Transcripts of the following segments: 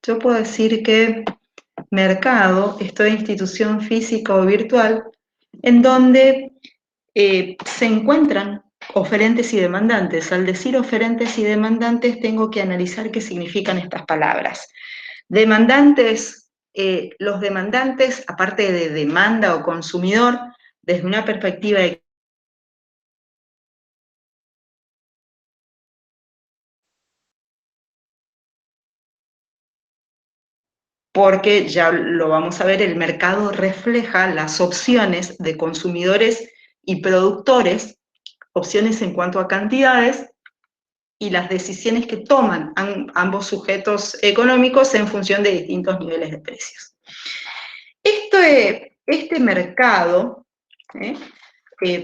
yo puedo decir que mercado es toda institución física o virtual en donde se encuentran oferentes y demandantes. Al decir oferentes y demandantes tengo que analizar qué significan estas palabras. Demandantes, los demandantes, aparte de demanda o consumidor, desde una perspectiva de porque ya lo vamos a ver, el mercado refleja las opciones de consumidores y productores, opciones en cuanto a cantidades, y las decisiones que toman ambos sujetos económicos en función de distintos niveles de precios. Este mercado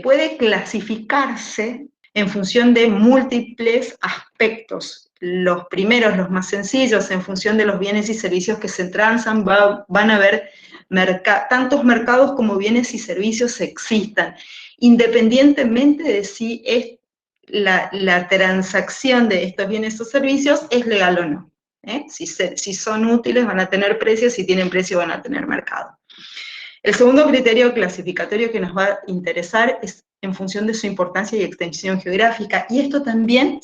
puede clasificarse en función de múltiples aspectos. Los primeros, los más sencillos, en función de los bienes y servicios que se transan, van a haber tantos mercados como bienes y servicios existan, independientemente de si es la transacción de estos bienes o servicios es legal o no. Si son útiles van a tener precios, si tienen precio van a tener mercado. El segundo criterio clasificatorio que nos va a interesar es en función de su importancia y extensión geográfica, y esto también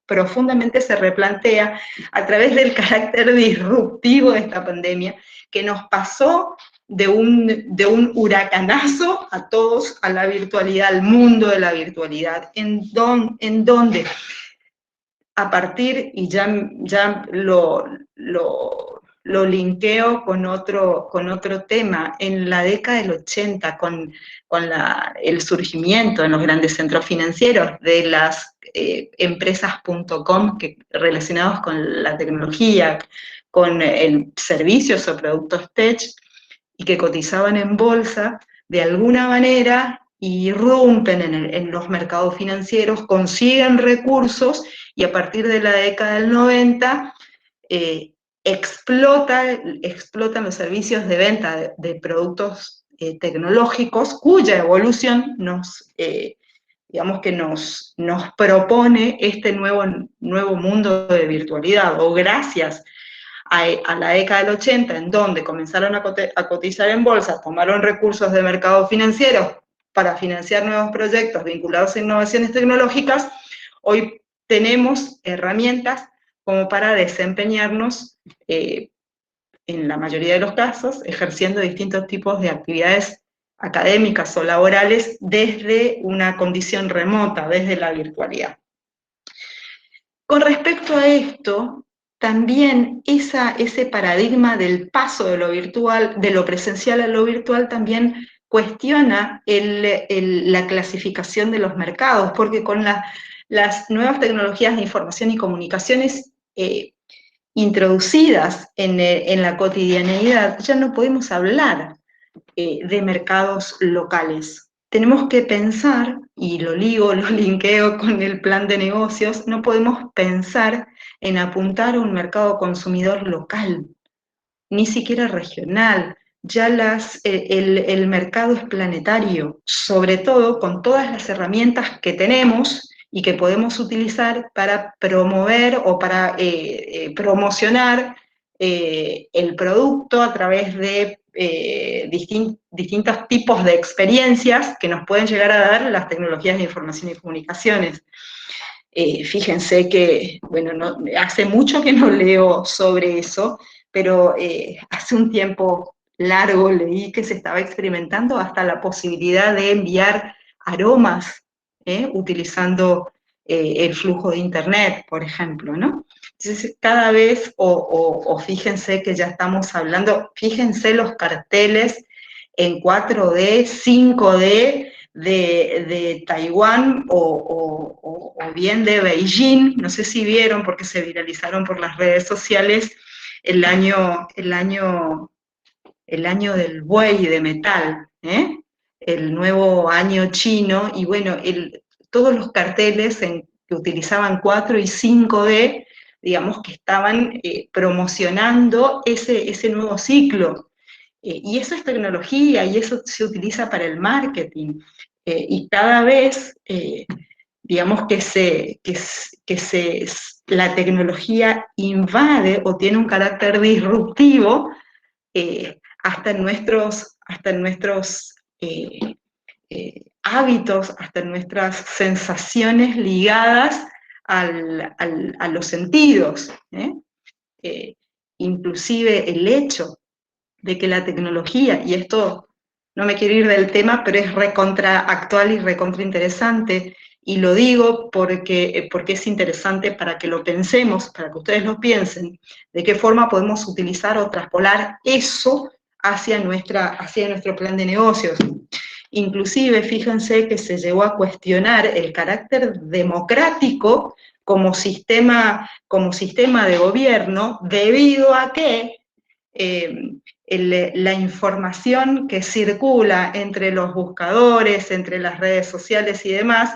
profundamente se replantea a través del carácter disruptivo de esta pandemia, que nos pasó de un huracanazo a todos a la virtualidad, al mundo de la virtualidad, en donde a partir, y ya lo linkeo con otro tema, en la década del 80, con el surgimiento en los grandes centros financieros de las empresas.com relacionados con la tecnología, con servicios o productos tech, y que cotizaban en bolsa, de alguna manera irrumpen en los mercados financieros, consiguen recursos, y a partir de la década del 90 explotan los servicios de venta de productos tecnológicos, cuya evolución digamos que nos propone este nuevo mundo de virtualidad, o gracias a la década del 80, en donde comenzaron a cotizar en bolsa, tomaron recursos de mercados financieros para financiar nuevos proyectos vinculados a innovaciones tecnológicas, hoy tenemos herramientas como para desempeñarnos, en la mayoría de los casos, ejerciendo distintos tipos de actividades académicas o laborales desde una condición remota, desde la virtualidad. Con respecto a esto, también ese paradigma del paso de lo virtual, de lo presencial a lo virtual, también cuestiona la clasificación de los mercados, porque con las nuevas tecnologías de información y comunicaciones introducidas en la cotidianeidad, ya no podemos hablar de mercados locales. Tenemos que pensar, y lo linkeo con el plan de negocios, no podemos pensar en apuntar a un mercado consumidor local, ni siquiera regional. Ya el mercado es planetario, sobre todo con todas las herramientas que tenemos y que podemos utilizar para promover o para promocionar el producto a través de distintos tipos de experiencias que nos pueden llegar a dar las tecnologías de información y comunicaciones. Fíjense que, bueno, hace mucho que no leo sobre eso, pero hace un tiempo largo leí que se estaba experimentando hasta la posibilidad de enviar aromas utilizando el flujo de Internet, por ejemplo, ¿no? Entonces, cada vez, o fíjense que ya estamos hablando, fíjense los carteles en 4D, 5D, de Taiwán o bien de Beijing, no sé si vieron porque se viralizaron por las redes sociales el año del buey de metal, el nuevo año chino, y bueno, todos los carteles que utilizaban 4 y 5D, digamos que estaban promocionando ese nuevo ciclo. Y eso es tecnología, y eso se utiliza para el marketing. Y cada vez, digamos que la tecnología invade o tiene un carácter disruptivo hasta en nuestros hábitos, hasta en nuestras sensaciones ligadas a los sentidos. Inclusive el hecho de que la tecnología, y esto no me quiero ir del tema, pero es recontra actual y recontra interesante, y lo digo porque es interesante para que lo pensemos, para que ustedes lo piensen, de qué forma podemos utilizar o traspolar eso hacia nuestro plan de negocios. Inclusive, fíjense que se llegó a cuestionar el carácter democrático como sistema de gobierno, debido a que la información que circula entre los buscadores, entre las redes sociales y demás,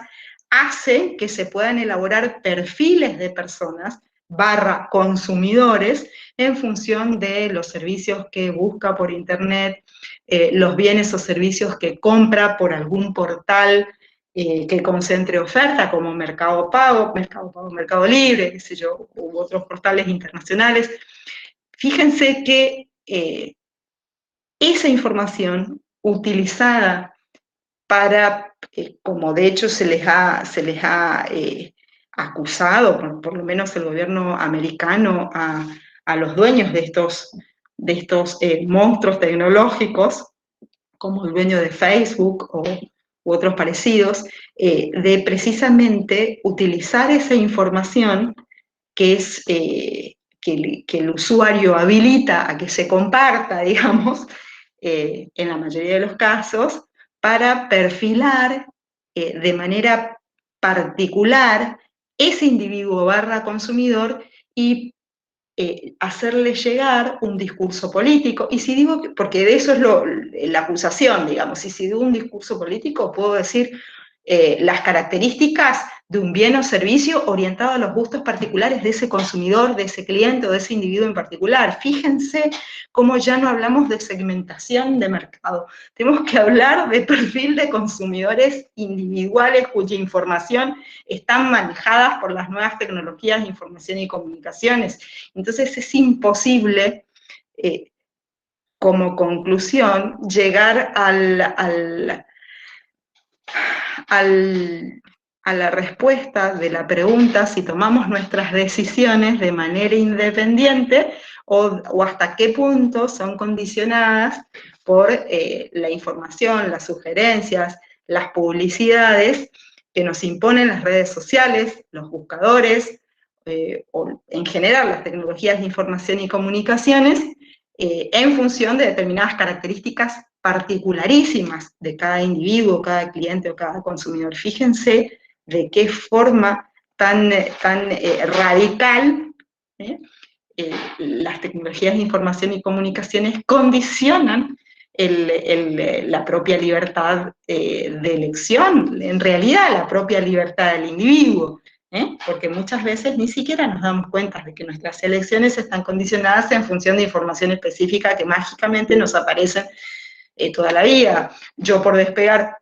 hace que se puedan elaborar perfiles de personas / consumidores en función de los servicios que busca por internet, los bienes o servicios que compra por algún portal que concentre oferta, como Mercado Pago, Mercado Libre, qué sé yo, u otros portales internacionales. Fíjense que esa información utilizada para, como de hecho se les ha acusado, por lo menos el gobierno americano, a los dueños de estos monstruos tecnológicos, como el dueño de Facebook u otros parecidos, de precisamente utilizar esa información que es que el usuario habilita a que se comparta, digamos, en la mayoría de los casos, para perfilar de manera particular ese individuo / consumidor y hacerle llegar un discurso político. Y si digo, porque de eso es la acusación, digamos, y si digo un discurso político, puedo decir las características de un bien o servicio orientado a los gustos particulares de ese consumidor, de ese cliente o de ese individuo en particular. Fíjense cómo ya no hablamos de segmentación de mercado, tenemos que hablar de perfil de consumidores individuales cuya información están manejadas por las nuevas tecnologías de información y comunicaciones. Entonces es imposible, como conclusión, llegar a la respuesta de la pregunta si tomamos nuestras decisiones de manera independiente o hasta qué punto son condicionadas por la información, las sugerencias, las publicidades que nos imponen las redes sociales, los buscadores, o en general las tecnologías de información y comunicaciones, en función de determinadas características particularísimas de cada individuo, cada cliente o cada consumidor. Fíjense de qué forma tan radical las tecnologías de información y comunicaciones condicionan la propia libertad de elección, en realidad la propia libertad del individuo. Porque muchas veces ni siquiera nos damos cuenta de que nuestras elecciones están condicionadas en función de información específica que mágicamente nos aparecen toda la vida. Yo por despegar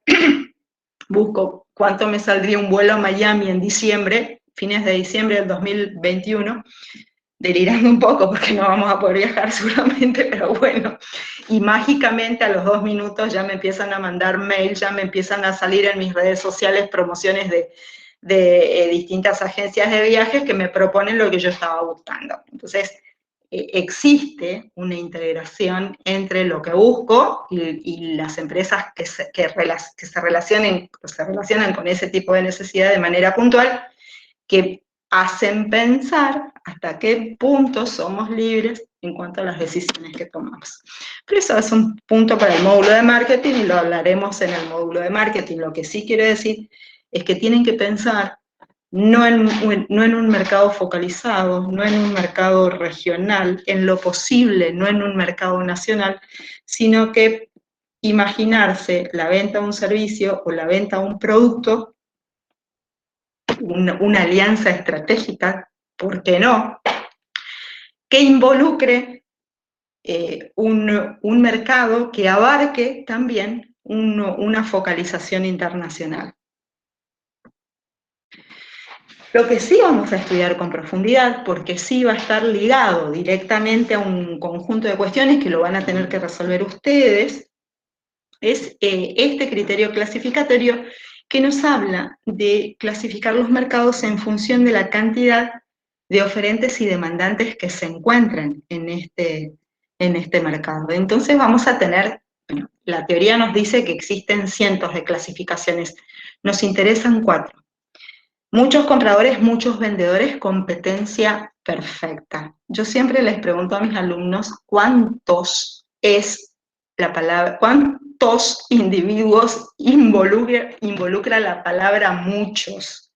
busco cuánto me saldría un vuelo a Miami en diciembre, fines de diciembre del 2021, delirando un poco porque no vamos a poder viajar seguramente, pero bueno, y mágicamente a los 2 minutos ya me empiezan a mandar mail, ya me empiezan a salir en mis redes sociales promociones de distintas agencias de viajes que me proponen lo que yo estaba buscando. Entonces, existe una integración entre lo que busco y las empresas que se relacionan con ese tipo de necesidad de manera puntual, que hacen pensar hasta qué punto somos libres en cuanto a las decisiones que tomamos. Pero eso es un punto para el módulo de marketing y lo hablaremos en el módulo de marketing. Lo que sí quiero decir es que tienen que pensar no en un mercado focalizado, no en un mercado regional, en lo posible, no en un mercado nacional, sino que imaginarse la venta de un servicio o la venta de un producto, una alianza estratégica, ¿por qué no?, que involucre un mercado que abarque también una focalización internacional. Lo que sí vamos a estudiar con profundidad, porque sí va a estar ligado directamente a un conjunto de cuestiones que lo van a tener que resolver ustedes, es este criterio clasificatorio que nos habla de clasificar los mercados en función de la cantidad de oferentes y demandantes que se encuentran en este mercado. Entonces vamos a tener, bueno, la teoría nos dice que existen cientos de clasificaciones, nos interesan 4. Muchos compradores, muchos vendedores, competencia perfecta. Yo siempre les pregunto a mis alumnos cuántos es la palabra, cuántos individuos involucra la palabra muchos.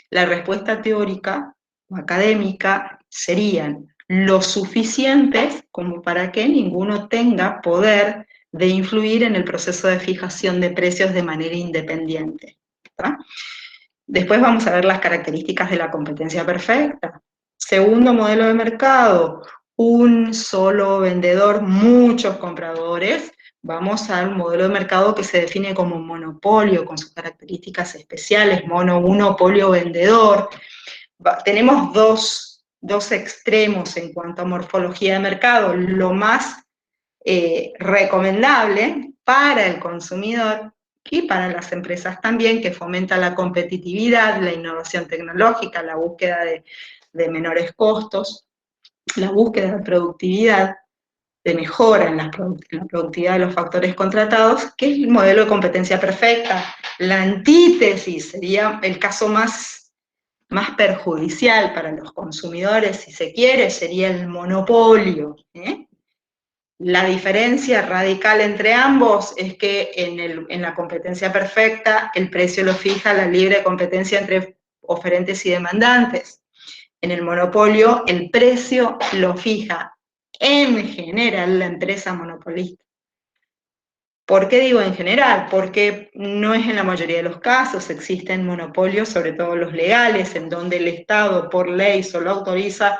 La respuesta teórica o académica serían lo suficientes como para que ninguno tenga poder de influir en el proceso de fijación de precios de manera independiente. ¿Está? Después vamos a ver las características de la competencia perfecta. Segundo modelo de mercado, un solo vendedor, muchos compradores. Vamos al modelo de mercado que se define como monopolio, con sus características especiales, monopolio vendedor. Tenemos dos extremos en cuanto a morfología de mercado. Lo más recomendable para el consumidor y para las empresas también, que fomenta la competitividad, la innovación tecnológica, la búsqueda de menores costos, la búsqueda de productividad, de mejora en la productividad de los factores contratados, que es el modelo de competencia perfecta. La antítesis sería el caso más perjudicial para los consumidores, si se quiere, sería el monopolio. La diferencia radical entre ambos es que en la competencia perfecta el precio lo fija la libre competencia entre oferentes y demandantes. En el monopolio el precio lo fija en general la empresa monopolista. ¿Por qué digo en general? Porque no es en la mayoría de los casos, existen monopolios, sobre todo los legales, en donde el Estado por ley solo autoriza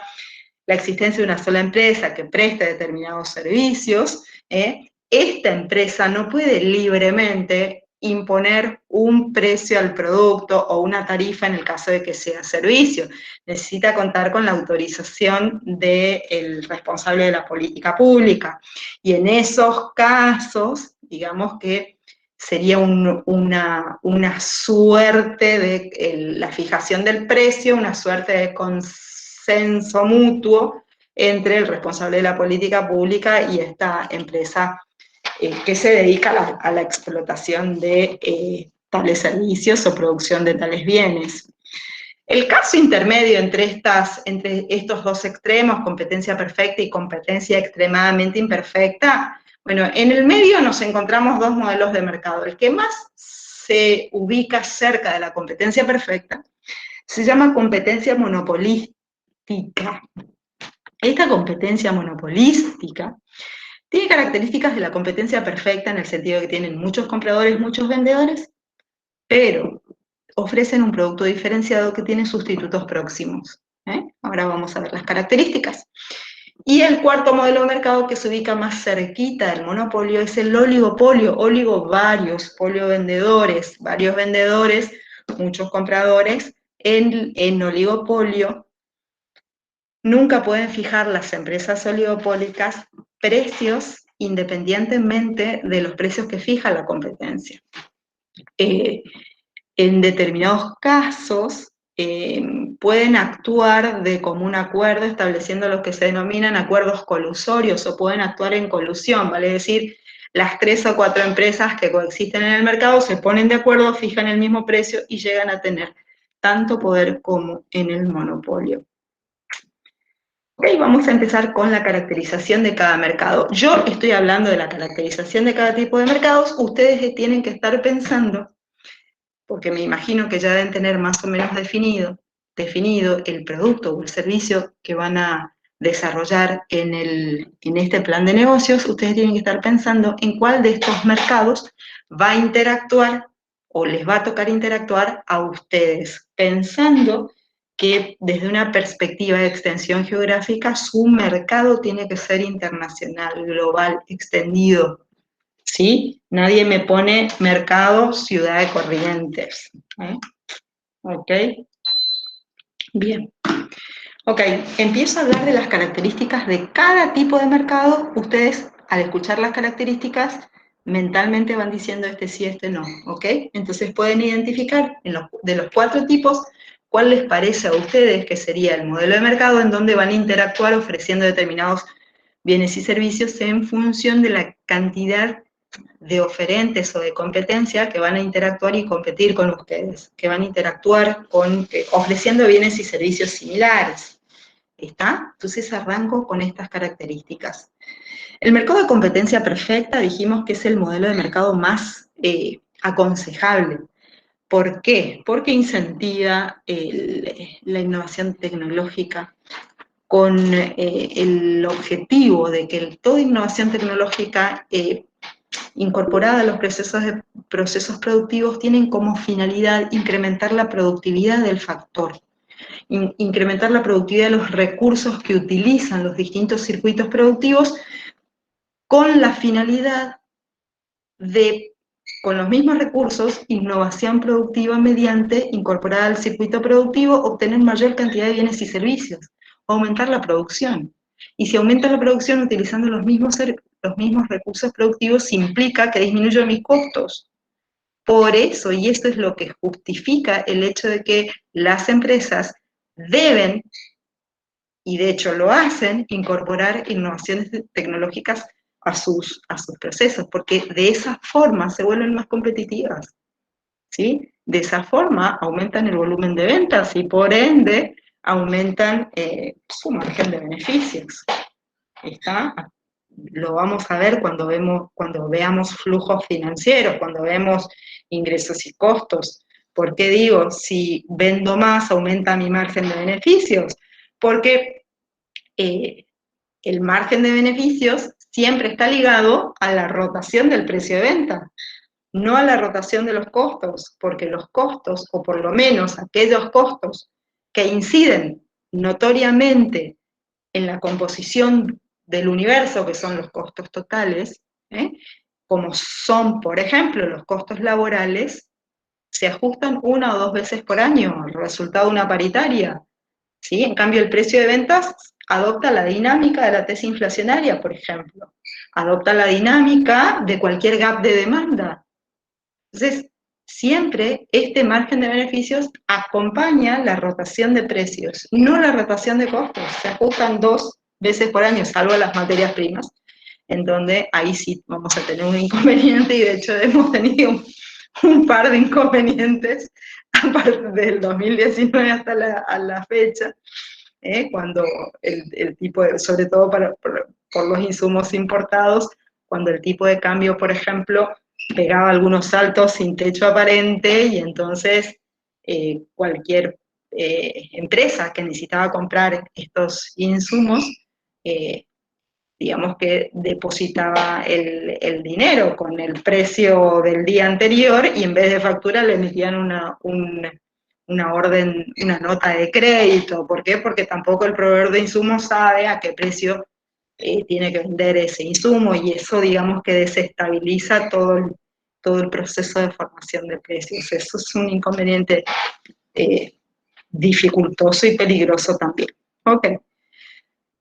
la existencia de una sola empresa que preste determinados servicios. Esta empresa no puede libremente imponer un precio al producto o una tarifa en el caso de que sea servicio. Necesita contar con la autorización del responsable de la política pública. Y en esos casos, digamos que sería una suerte de la fijación del precio, una suerte de consenso mutuo entre el responsable de la política pública y esta empresa que se dedica a la explotación de tales servicios o producción de tales bienes. El caso intermedio entre estos dos extremos, competencia perfecta y competencia extremadamente imperfecta, bueno, en el medio nos encontramos dos modelos de mercado. El que más se ubica cerca de la competencia perfecta se llama competencia monopolística. Esta competencia monopolística tiene características de la competencia perfecta en el sentido de que tienen muchos compradores, muchos vendedores, pero ofrecen un producto diferenciado que tiene sustitutos próximos. Ahora vamos a ver las características. Y el cuarto modelo de mercado que se ubica más cerquita del monopolio es el oligopolio, varios vendedores, muchos compradores. En oligopolio nunca pueden fijar las empresas oligopólicas precios independientemente de los precios que fija la competencia. En determinados casos pueden actuar de común acuerdo estableciendo lo que se denominan acuerdos colusorios o pueden actuar en colusión, vale decir, las 3 o 4 empresas que coexisten en el mercado se ponen de acuerdo, fijan el mismo precio y llegan a tener tanto poder como en el monopolio. Ok, vamos a empezar con la caracterización de cada mercado. Yo estoy hablando de la caracterización de cada tipo de mercados, ustedes tienen que estar pensando, porque me imagino que ya deben tener más o menos definido el producto o el servicio que van a desarrollar en este plan de negocios, ustedes tienen que estar pensando en cuál de estos mercados va a interactuar o les va a tocar interactuar a ustedes, pensando que desde una perspectiva de extensión geográfica su mercado tiene que ser internacional, global, extendido. ¿Sí? Nadie me pone mercado Ciudad de Corrientes. ¿Ok? Bien. Ok, empiezo a hablar de las características de cada tipo de mercado. Ustedes, al escuchar las características, mentalmente van diciendo este sí, este no, ¿ok? Entonces pueden identificar de los 4 tipos cuál les parece a ustedes que sería el modelo de mercado en donde van a interactuar ofreciendo determinados bienes y servicios en función de la cantidad de oferentes o de competencia que van a interactuar y competir con ustedes, que van a interactuar ofreciendo bienes y servicios similares. ¿Está? Entonces arranco con estas características. El mercado de competencia perfecta dijimos que es el modelo de mercado más aconsejable. ¿Por qué? Porque incentiva la innovación tecnológica con el objetivo de que toda innovación tecnológica incorporada a los procesos productivos tienen como finalidad incrementar la productividad del factor, incrementar la productividad de los recursos que utilizan los distintos circuitos productivos con la finalidad de, con los mismos recursos, innovación productiva mediante, incorporada al circuito productivo, obtener mayor cantidad de bienes y servicios, aumentar la producción. Y si aumenta la producción utilizando los mismos recursos productivos, implica que disminuyo mis costos. Por eso, y esto es lo que justifica el hecho de que las empresas deben, y de hecho lo hacen, incorporar innovaciones tecnológicas a sus procesos, porque de esa forma se vuelven más competitivas, ¿sí? De esa forma aumentan el volumen de ventas y por ende aumentan su margen de beneficios. ¿Está? Lo vamos a ver cuando veamos flujos financieros, cuando vemos ingresos y costos. ¿Por qué digo, si vendo más, aumenta mi margen de beneficios? Porque el margen de beneficios siempre está ligado a la rotación del precio de venta, no a la rotación de los costos, porque los costos, o por lo menos aquellos costos que inciden notoriamente en la composición del universo, que son los costos totales, como son, por ejemplo, los costos laborales, se ajustan 1 o 2 veces por año, el resultado de una paritaria. ¿Sí? En cambio, el precio de ventas adopta la dinámica de la tesis inflacionaria, por ejemplo. Adopta la dinámica de cualquier gap de demanda. Entonces, siempre este margen de beneficios acompaña la rotación de precios, no la rotación de costos. Se ajustan 2 veces por año, salvo las materias primas, en donde ahí sí vamos a tener un inconveniente, y de hecho hemos tenido un par de inconvenientes a partir del 2019 hasta la fecha, cuando el tipo de, sobre todo por los insumos importados, cuando el tipo de cambio, por ejemplo, pegaba algunos saltos sin techo aparente, y entonces cualquier empresa que necesitaba comprar estos insumos, digamos que depositaba el dinero con el precio del día anterior, y en vez de factura le emitían una orden, una nota de crédito. ¿Por qué? Porque tampoco el proveedor de insumos sabe a qué precio tiene que vender ese insumo, y eso, digamos, que desestabiliza todo el proceso de formación de precios. Eso es un inconveniente dificultoso y peligroso también. Ok.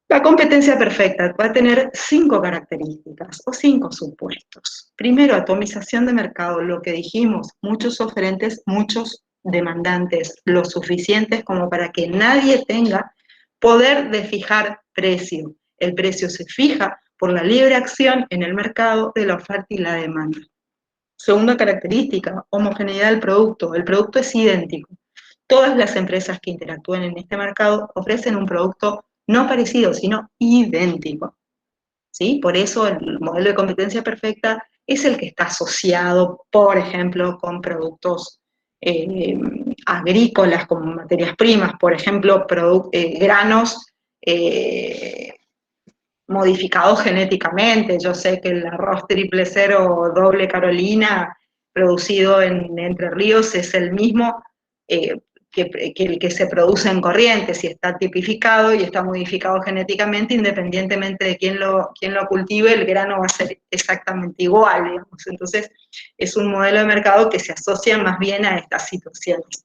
La competencia perfecta va a tener 5 características o 5 supuestos. Primero, atomización de mercado, lo que dijimos, muchos oferentes, muchos demandantes, lo suficientes como para que nadie tenga poder de fijar precio. El precio se fija por la libre acción en el mercado de la oferta y la demanda. Segunda característica, homogeneidad del producto. El producto es idéntico. Todas las empresas que interactúan en este mercado ofrecen un producto no parecido, sino idéntico. ¿Sí? Por eso el modelo de competencia perfecta es el que está asociado, por ejemplo, con productos agrícolas como materias primas, por ejemplo, granos modificados genéticamente. Yo sé que el arroz triple cero doble Carolina producido en Entre Ríos es el mismo que el que se produce en Corrientes, y está tipificado y está modificado genéticamente, independientemente de quién lo cultive, el grano va a ser exactamente igual, digamos. Entonces, es un modelo de mercado que se asocia más bien a estas situaciones.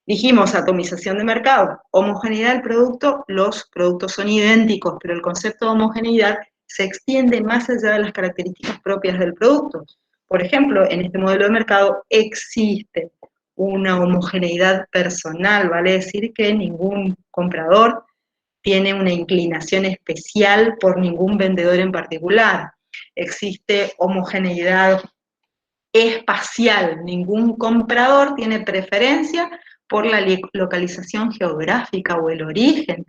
Dijimos atomización de mercado, homogeneidad del producto, los productos son idénticos, pero el concepto de homogeneidad se extiende más allá de las características propias del producto. Por ejemplo, en este modelo de mercado existe una homogeneidad personal, vale decir que ningún comprador tiene una inclinación especial por ningún vendedor en particular. Existe homogeneidad espacial, ningún comprador tiene preferencia por la localización geográfica o el origen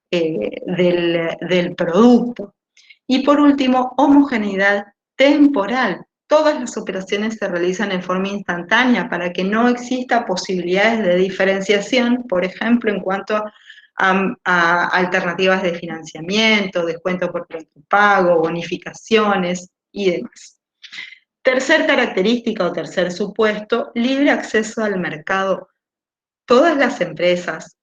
del producto. Y por último, homogeneidad temporal. Todas las operaciones se realizan en forma instantánea para que no exista posibilidades de diferenciación, por ejemplo, en cuanto a alternativas de financiamiento, descuento por pronto pago, bonificaciones y demás. Tercer característica o tercer supuesto, libre acceso al mercado. Todas las empresas,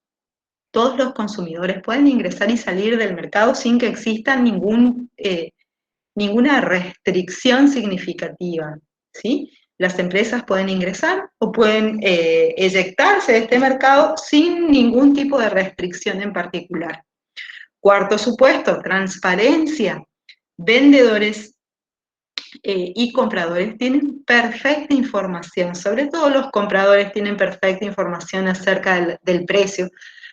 todos los consumidores pueden ingresar y salir del mercado sin que exista ninguna restricción significativa, ¿sí? Las empresas pueden ingresar o pueden eyectarse de este mercado sin ningún tipo de restricción en particular. Cuarto supuesto, transparencia. Vendedores y compradores tienen perfecta información, sobre todo los compradores tienen perfecta información acerca del precio,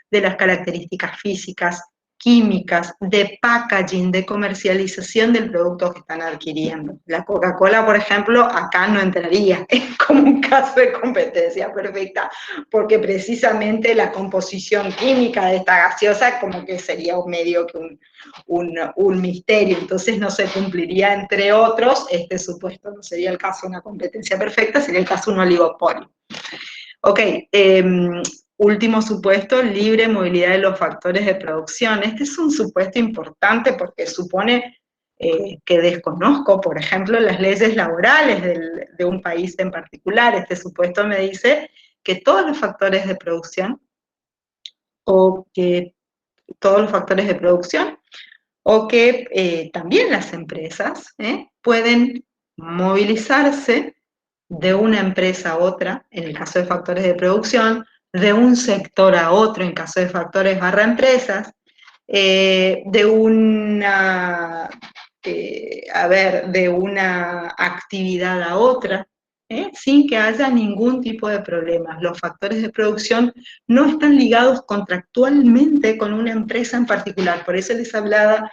de las características físicas, químicas, de packaging, de comercialización del producto que están adquiriendo. La Coca-Cola, por ejemplo, acá no entraría, es como un caso de competencia perfecta, porque precisamente la composición química de esta gaseosa como que sería medio que un misterio, entonces no se cumpliría, entre otros, este supuesto no sería el caso de una competencia perfecta, sería el caso de un oligopolio. Ok, último supuesto, libre movilidad de los factores de producción. Este es un supuesto importante porque supone que desconozco, por ejemplo, las leyes laborales de un país en particular. Este supuesto me dice que todos los factores de producción o que todos los factores de producción o que también las empresas pueden movilizarse de una empresa a otra, en el caso de factores de producción, de un sector a otro, en caso de factores barra empresas, de de una actividad a otra, sin que haya ningún tipo de problemas. Los factores de producción no están ligados contractualmente con una empresa en particular, por eso les hablaba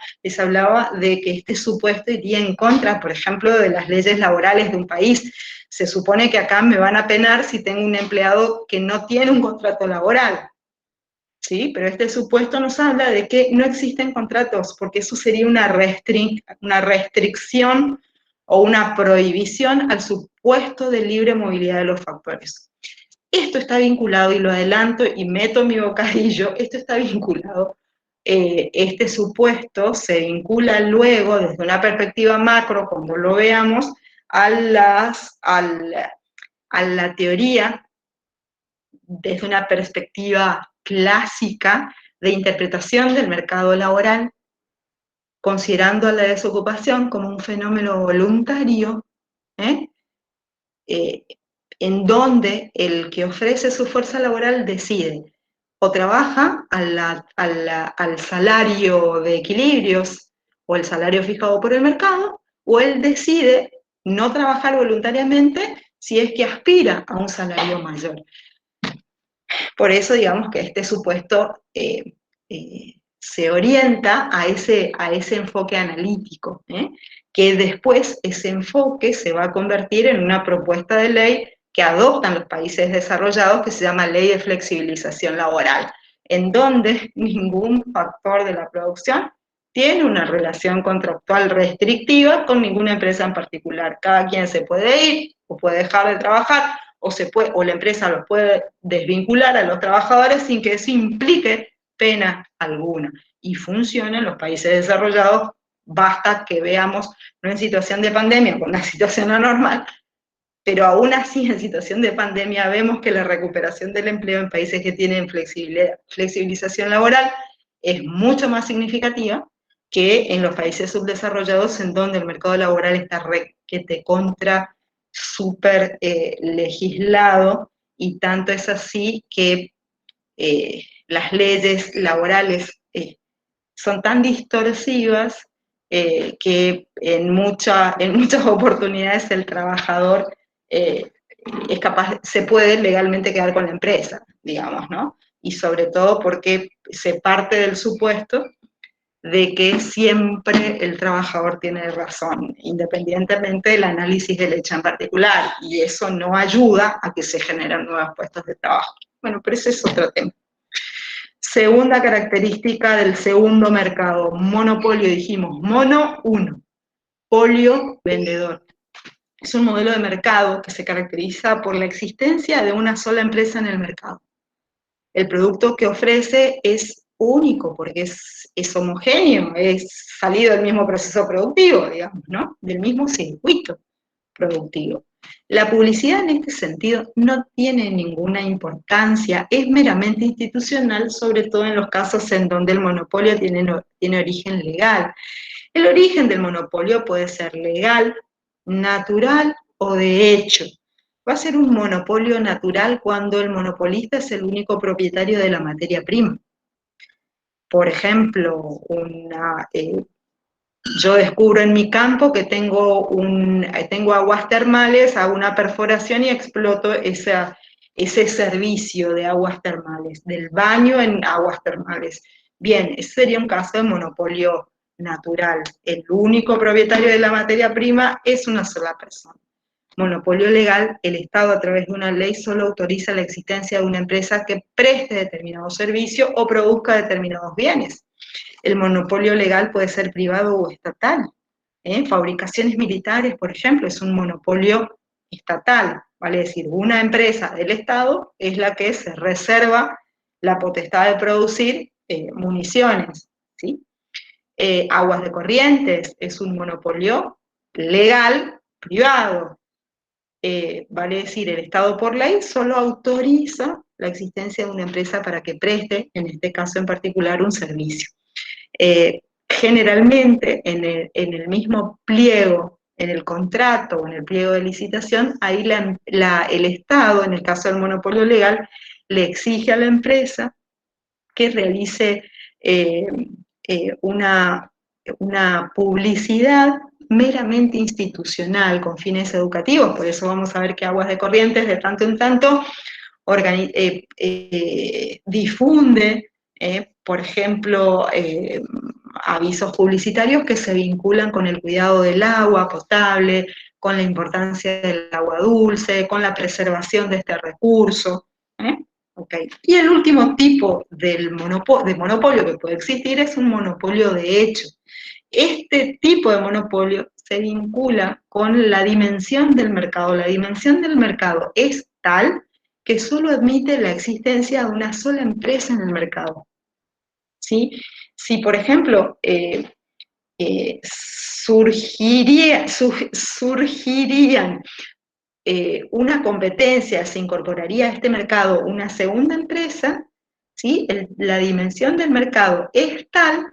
de que este supuesto iría en contra, por ejemplo, de las leyes laborales de un país. Se supone que acá me van a penar si tengo un empleado que no tiene un contrato laboral, ¿sí? Pero este supuesto nos habla de que no existen contratos, porque eso sería una restricción o una prohibición al supuesto de libre movilidad de los factores. Esto está vinculado, y lo adelanto y meto mi bocadillo, esto está vinculado, este supuesto se vincula luego, desde una perspectiva macro, cuando lo veamos, a la teoría desde una perspectiva clásica de interpretación del mercado laboral, considerando a la desocupación como un fenómeno voluntario, ¿eh? En donde el que ofrece su fuerza laboral decide o trabaja al salario de equilibrios o el salario fijado por el mercado, o él decide no trabajar voluntariamente si es que aspira a un salario mayor. Por eso, digamos que este supuesto se orienta a ese enfoque analítico, que después ese enfoque se va a convertir en una propuesta de ley que adoptan los países desarrollados, que se llama Ley de Flexibilización Laboral, en donde ningún factor de la producción tiene una relación contractual restrictiva con ninguna empresa en particular. Cada quien se puede ir o puede dejar de trabajar, o la empresa los puede desvincular a los trabajadores sin que eso implique pena alguna. Y funciona en los países desarrollados, basta que veamos, no en situación de pandemia, con una situación anormal, pero aún así en situación de pandemia vemos que la recuperación del empleo en países que tienen flexibilización laboral es mucho más significativa que en los países subdesarrollados, en donde el mercado laboral está requete contra súper legislado, y tanto es así que las leyes laborales son tan distorsivas que en muchas oportunidades el trabajador se puede legalmente quedar con la empresa, digamos, ¿no? Y sobre todo porque se parte del supuesto de que siempre el trabajador tiene razón, independientemente del análisis del hecho en particular, y eso no ayuda a que se generen nuevos puestos de trabajo. Bueno, pero ese es otro tema. Segunda característica del segundo mercado, monopolio, dijimos, mono, uno, polio, vendedor. Es un modelo de mercado que se caracteriza por la existencia de una sola empresa en el mercado. El producto que ofrece es único porque es homogéneo, es salido del mismo proceso productivo, digamos, ¿no? Del mismo circuito productivo. La publicidad en este sentido no tiene ninguna importancia, es meramente institucional, sobre todo en los casos en donde el monopolio tiene origen legal. El origen del monopolio puede ser legal, natural o de hecho. Va a ser un monopolio natural cuando el monopolista es el único propietario de la materia prima. Por ejemplo, yo descubro en mi campo que tengo aguas termales, hago una perforación y exploto ese servicio de aguas termales, del baño en aguas termales. Bien, ese sería un caso de monopolio natural. El único propietario de la materia prima es una sola persona. Monopolio legal, el Estado a través de una ley solo autoriza la existencia de una empresa que preste determinado servicio o produzca determinados bienes. El monopolio legal puede ser privado o estatal. Fabricaciones militares, por ejemplo, es un monopolio estatal, vale decir, una empresa del Estado es la que se reserva la potestad de producir municiones, ¿sí? Aguas de Corrientes es un monopolio legal privado. Vale decir, el Estado por ley solo autoriza la existencia de una empresa para que preste, en este caso en particular, un servicio. Generalmente en el mismo pliego, en el contrato o en el pliego de licitación, ahí el Estado, en el caso del monopolio legal, le exige a la empresa que realice una publicidad meramente institucional, con fines educativos. Por eso vamos a ver que Aguas de Corrientes, de tanto en tanto, difunde, por ejemplo, avisos publicitarios que se vinculan con el cuidado del agua potable, con la importancia del agua dulce, con la preservación de este recurso. Okay. Y el último tipo de monopolio que puede existir es un monopolio de hecho. Este tipo de monopolio se vincula con la dimensión del mercado. La dimensión del mercado es tal que solo admite la existencia de una sola empresa en el mercado. ¿Sí? Si, por ejemplo, surgirían una competencia, se incorporaría a este mercado una segunda empresa, ¿sí? La dimensión del mercado es tal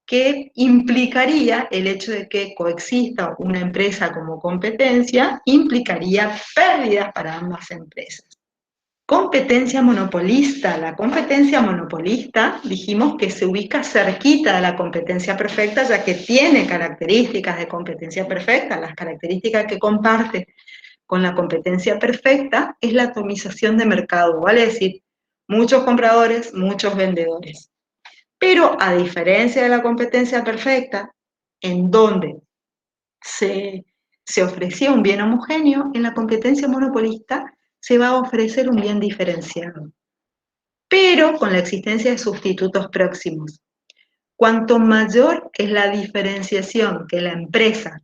que implicaría el hecho de que coexista una empresa como competencia, implicaría pérdidas para ambas empresas. Competencia monopolista. La competencia monopolista, dijimos que se ubica cerquita de la competencia perfecta, ya que tiene características de competencia perfecta. Las características que comparte con la competencia perfecta es la atomización de mercado, vale decir, muchos compradores, muchos vendedores. Pero a diferencia de la competencia perfecta, en donde se ofrecía un bien homogéneo, en la competencia monopolista se va a ofrecer un bien diferenciado, pero con la existencia de sustitutos próximos. Cuanto mayor es la diferenciación que la empresa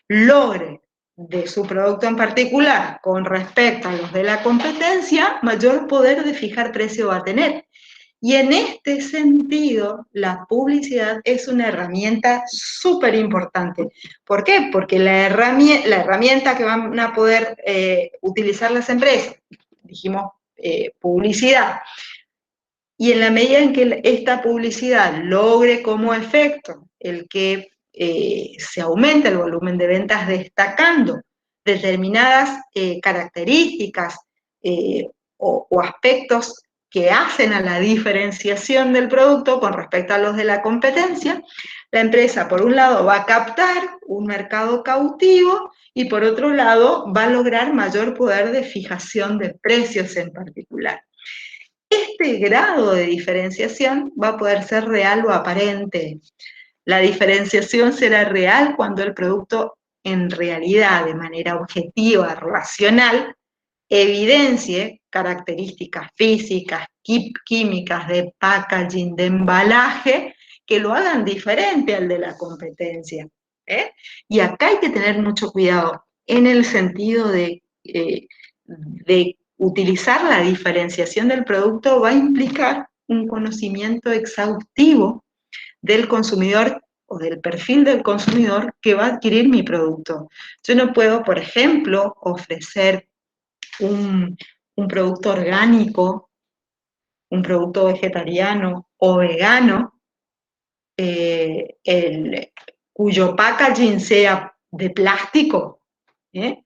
logre de su producto en particular con respecto a los de la competencia, mayor poder de fijar precio va a tener. Y en este sentido, la publicidad es una herramienta súper importante. ¿Por qué? Porque la herramienta que van a poder utilizar las empresas, dijimos publicidad, y en la medida en que esta publicidad logre como efecto el que se aumente el volumen de ventas destacando determinadas características o aspectos que hacen a la diferenciación del producto con respecto a los de la competencia, la empresa, por un lado, va a captar un mercado cautivo y por otro lado, va a lograr mayor poder de fijación de precios en particular. Este grado de diferenciación va a poder ser real o aparente. La diferenciación será real cuando el producto en realidad, de manera objetiva, racional, evidencie características físicas, químicas, de packaging, de embalaje, que lo hagan diferente al de la competencia. Y acá hay que tener mucho cuidado en el sentido de utilizar la diferenciación del producto va a implicar un conocimiento exhaustivo del consumidor o del perfil del consumidor que va a adquirir mi producto. Yo no puedo, por ejemplo, ofrecer un producto orgánico, un producto vegetariano o vegano, cuyo packaging sea de plástico, ¿eh?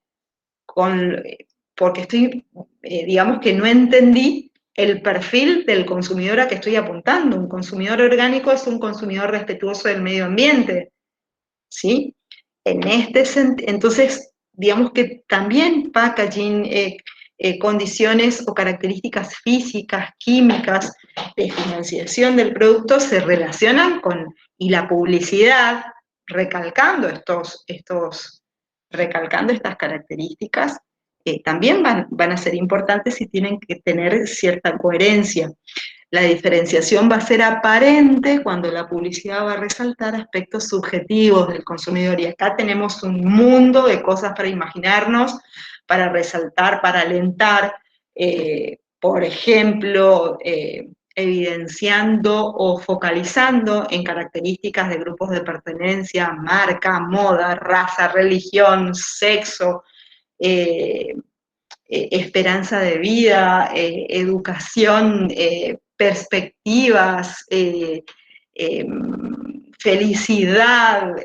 Porque digamos que no entendí el perfil del consumidor a que estoy apuntando. Un consumidor orgánico es un consumidor respetuoso del medio ambiente, ¿sí? Entonces, digamos que también packaging, condiciones o características físicas, químicas, de financiación del producto se relacionan con, y la publicidad, recalcando estas características, también van a ser importantes y tienen que tener cierta coherencia. La diferenciación va a ser aparente cuando la publicidad va a resaltar aspectos subjetivos del consumidor. Y acá tenemos un mundo de cosas para imaginarnos, para resaltar, para alentar, por ejemplo, evidenciando o focalizando en características de grupos de pertenencia, marca, moda, raza, religión, sexo, esperanza de vida, educación, perspectivas, felicidad,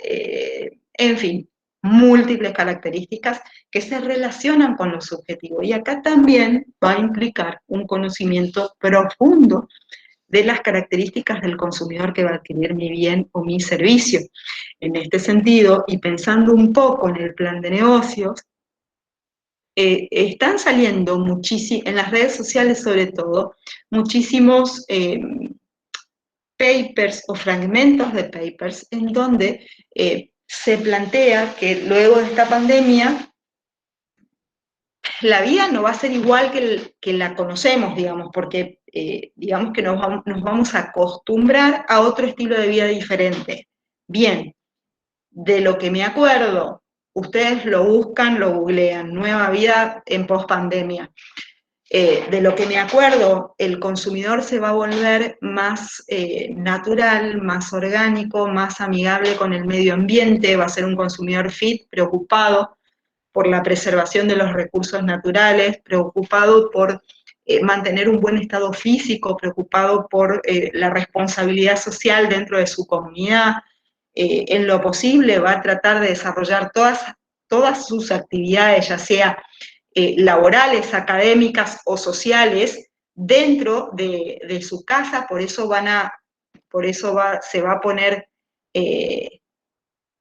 en fin, múltiples características que se relacionan con lo subjetivo. Y acá también va a implicar un conocimiento profundo de las características del consumidor que va a adquirir mi bien o mi servicio. En este sentido, y pensando un poco en el plan de negocios, están saliendo muchísimos, en las redes sociales sobre todo, muchísimos papers o fragmentos de papers en donde se plantea que luego de esta pandemia la vida no va a ser igual que la conocemos, digamos, porque digamos que nos vamos a acostumbrar a otro estilo de vida diferente. Bien, de lo que me acuerdo, ustedes lo buscan, lo googlean, nueva vida en pospandemia. De lo que me acuerdo, el consumidor se va a volver más natural, más orgánico, más amigable con el medio ambiente, va a ser un consumidor fit, preocupado por la preservación de los recursos naturales, preocupado por mantener un buen estado físico, preocupado por la responsabilidad social dentro de su comunidad. En lo posible va a tratar de desarrollar todas sus actividades, ya sea laborales, académicas o sociales, dentro de su casa, por eso se va a poner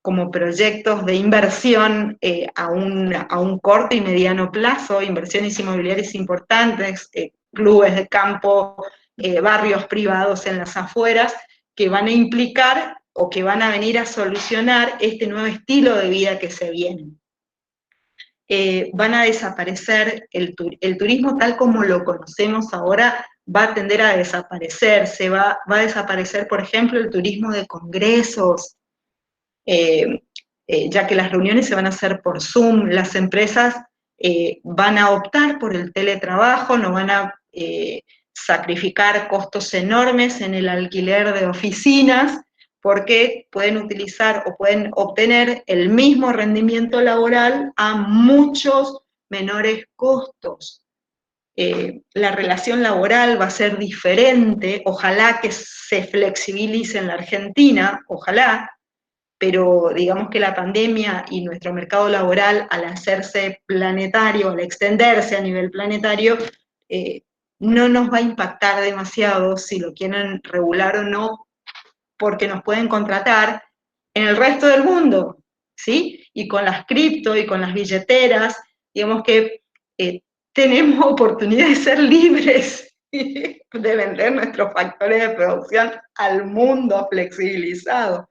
como proyectos de inversión a un corto y mediano plazo, inversiones inmobiliarias importantes, clubes de campo, barrios privados en las afueras, que van a implicar o que van a venir a solucionar este nuevo estilo de vida que se viene. Van a desaparecer, el turismo tal como lo conocemos ahora va a tender a desaparecer, va a desaparecer, por ejemplo, el turismo de congresos, ya que las reuniones se van a hacer por Zoom, las empresas van a optar por el teletrabajo, no van a sacrificar costos enormes en el alquiler de oficinas, porque pueden utilizar o pueden obtener el mismo rendimiento laboral a muchos menores costos. La relación laboral va a ser diferente, ojalá que se flexibilice en la Argentina, ojalá, pero digamos que la pandemia y nuestro mercado laboral, al hacerse planetario, al extenderse a nivel planetario, no nos va a impactar demasiado si lo quieren regular o no, porque nos pueden contratar en el resto del mundo, ¿sí? Y con las cripto y con las billeteras, digamos que tenemos oportunidad de ser libres de vender nuestros factores de producción al mundo flexibilizado.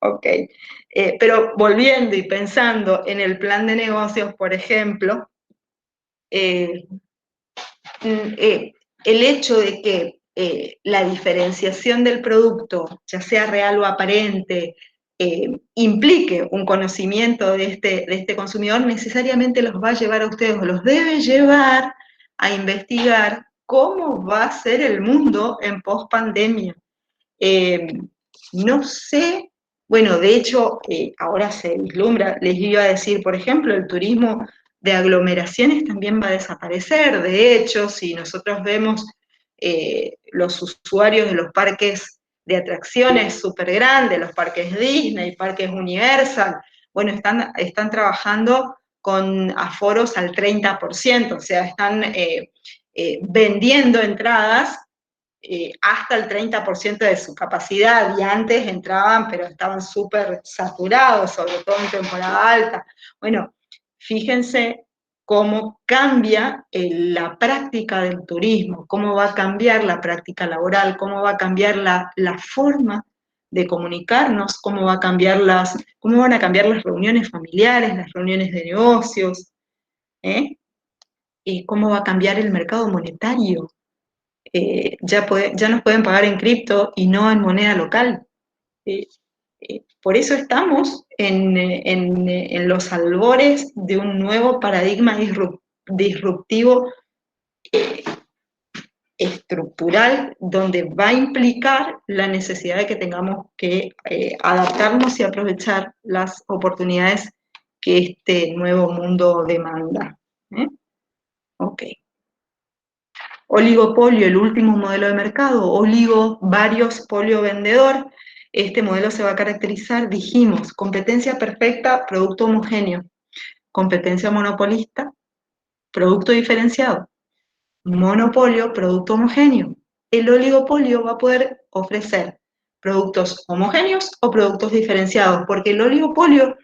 Ok. Pero volviendo y pensando en el plan de negocios, por ejemplo, eh, el hecho de que la diferenciación del producto, ya sea real o aparente, implique un conocimiento de este consumidor, necesariamente los va a llevar a ustedes, o los debe llevar a investigar cómo va a ser el mundo en post-pandemia. No sé, bueno, de hecho, ahora se vislumbra, les iba a decir, por ejemplo, el turismo de aglomeraciones también va a desaparecer. De hecho, si nosotros vemos los usuarios de los parques de atracciones súper grandes, los parques Disney, parques Universal, bueno, están trabajando con aforos al 30%, o sea, están vendiendo entradas hasta el 30% de su capacidad, y antes entraban, pero estaban súper saturados, sobre todo en temporada alta. Bueno, fíjense cómo cambia la práctica del turismo, cómo va a cambiar la práctica laboral, cómo va a cambiar la forma de comunicarnos, cómo van a cambiar las reuniones familiares, las reuniones de negocios, ¿eh? Y cómo va a cambiar el mercado monetario. Ya nos pueden pagar en cripto y no en moneda local. Por eso estamos en los albores de un nuevo paradigma disruptivo estructural, donde va a implicar la necesidad de que tengamos que adaptarnos y aprovechar las oportunidades que este nuevo mundo demanda. Ok. Oligopolio, el último modelo de mercado, varios, polio vendedor. Este modelo se va a caracterizar, dijimos, competencia perfecta, producto homogéneo, competencia monopolista, producto diferenciado, monopolio, producto homogéneo. El oligopolio va a poder ofrecer productos homogéneos o productos diferenciados, porque el oligopolio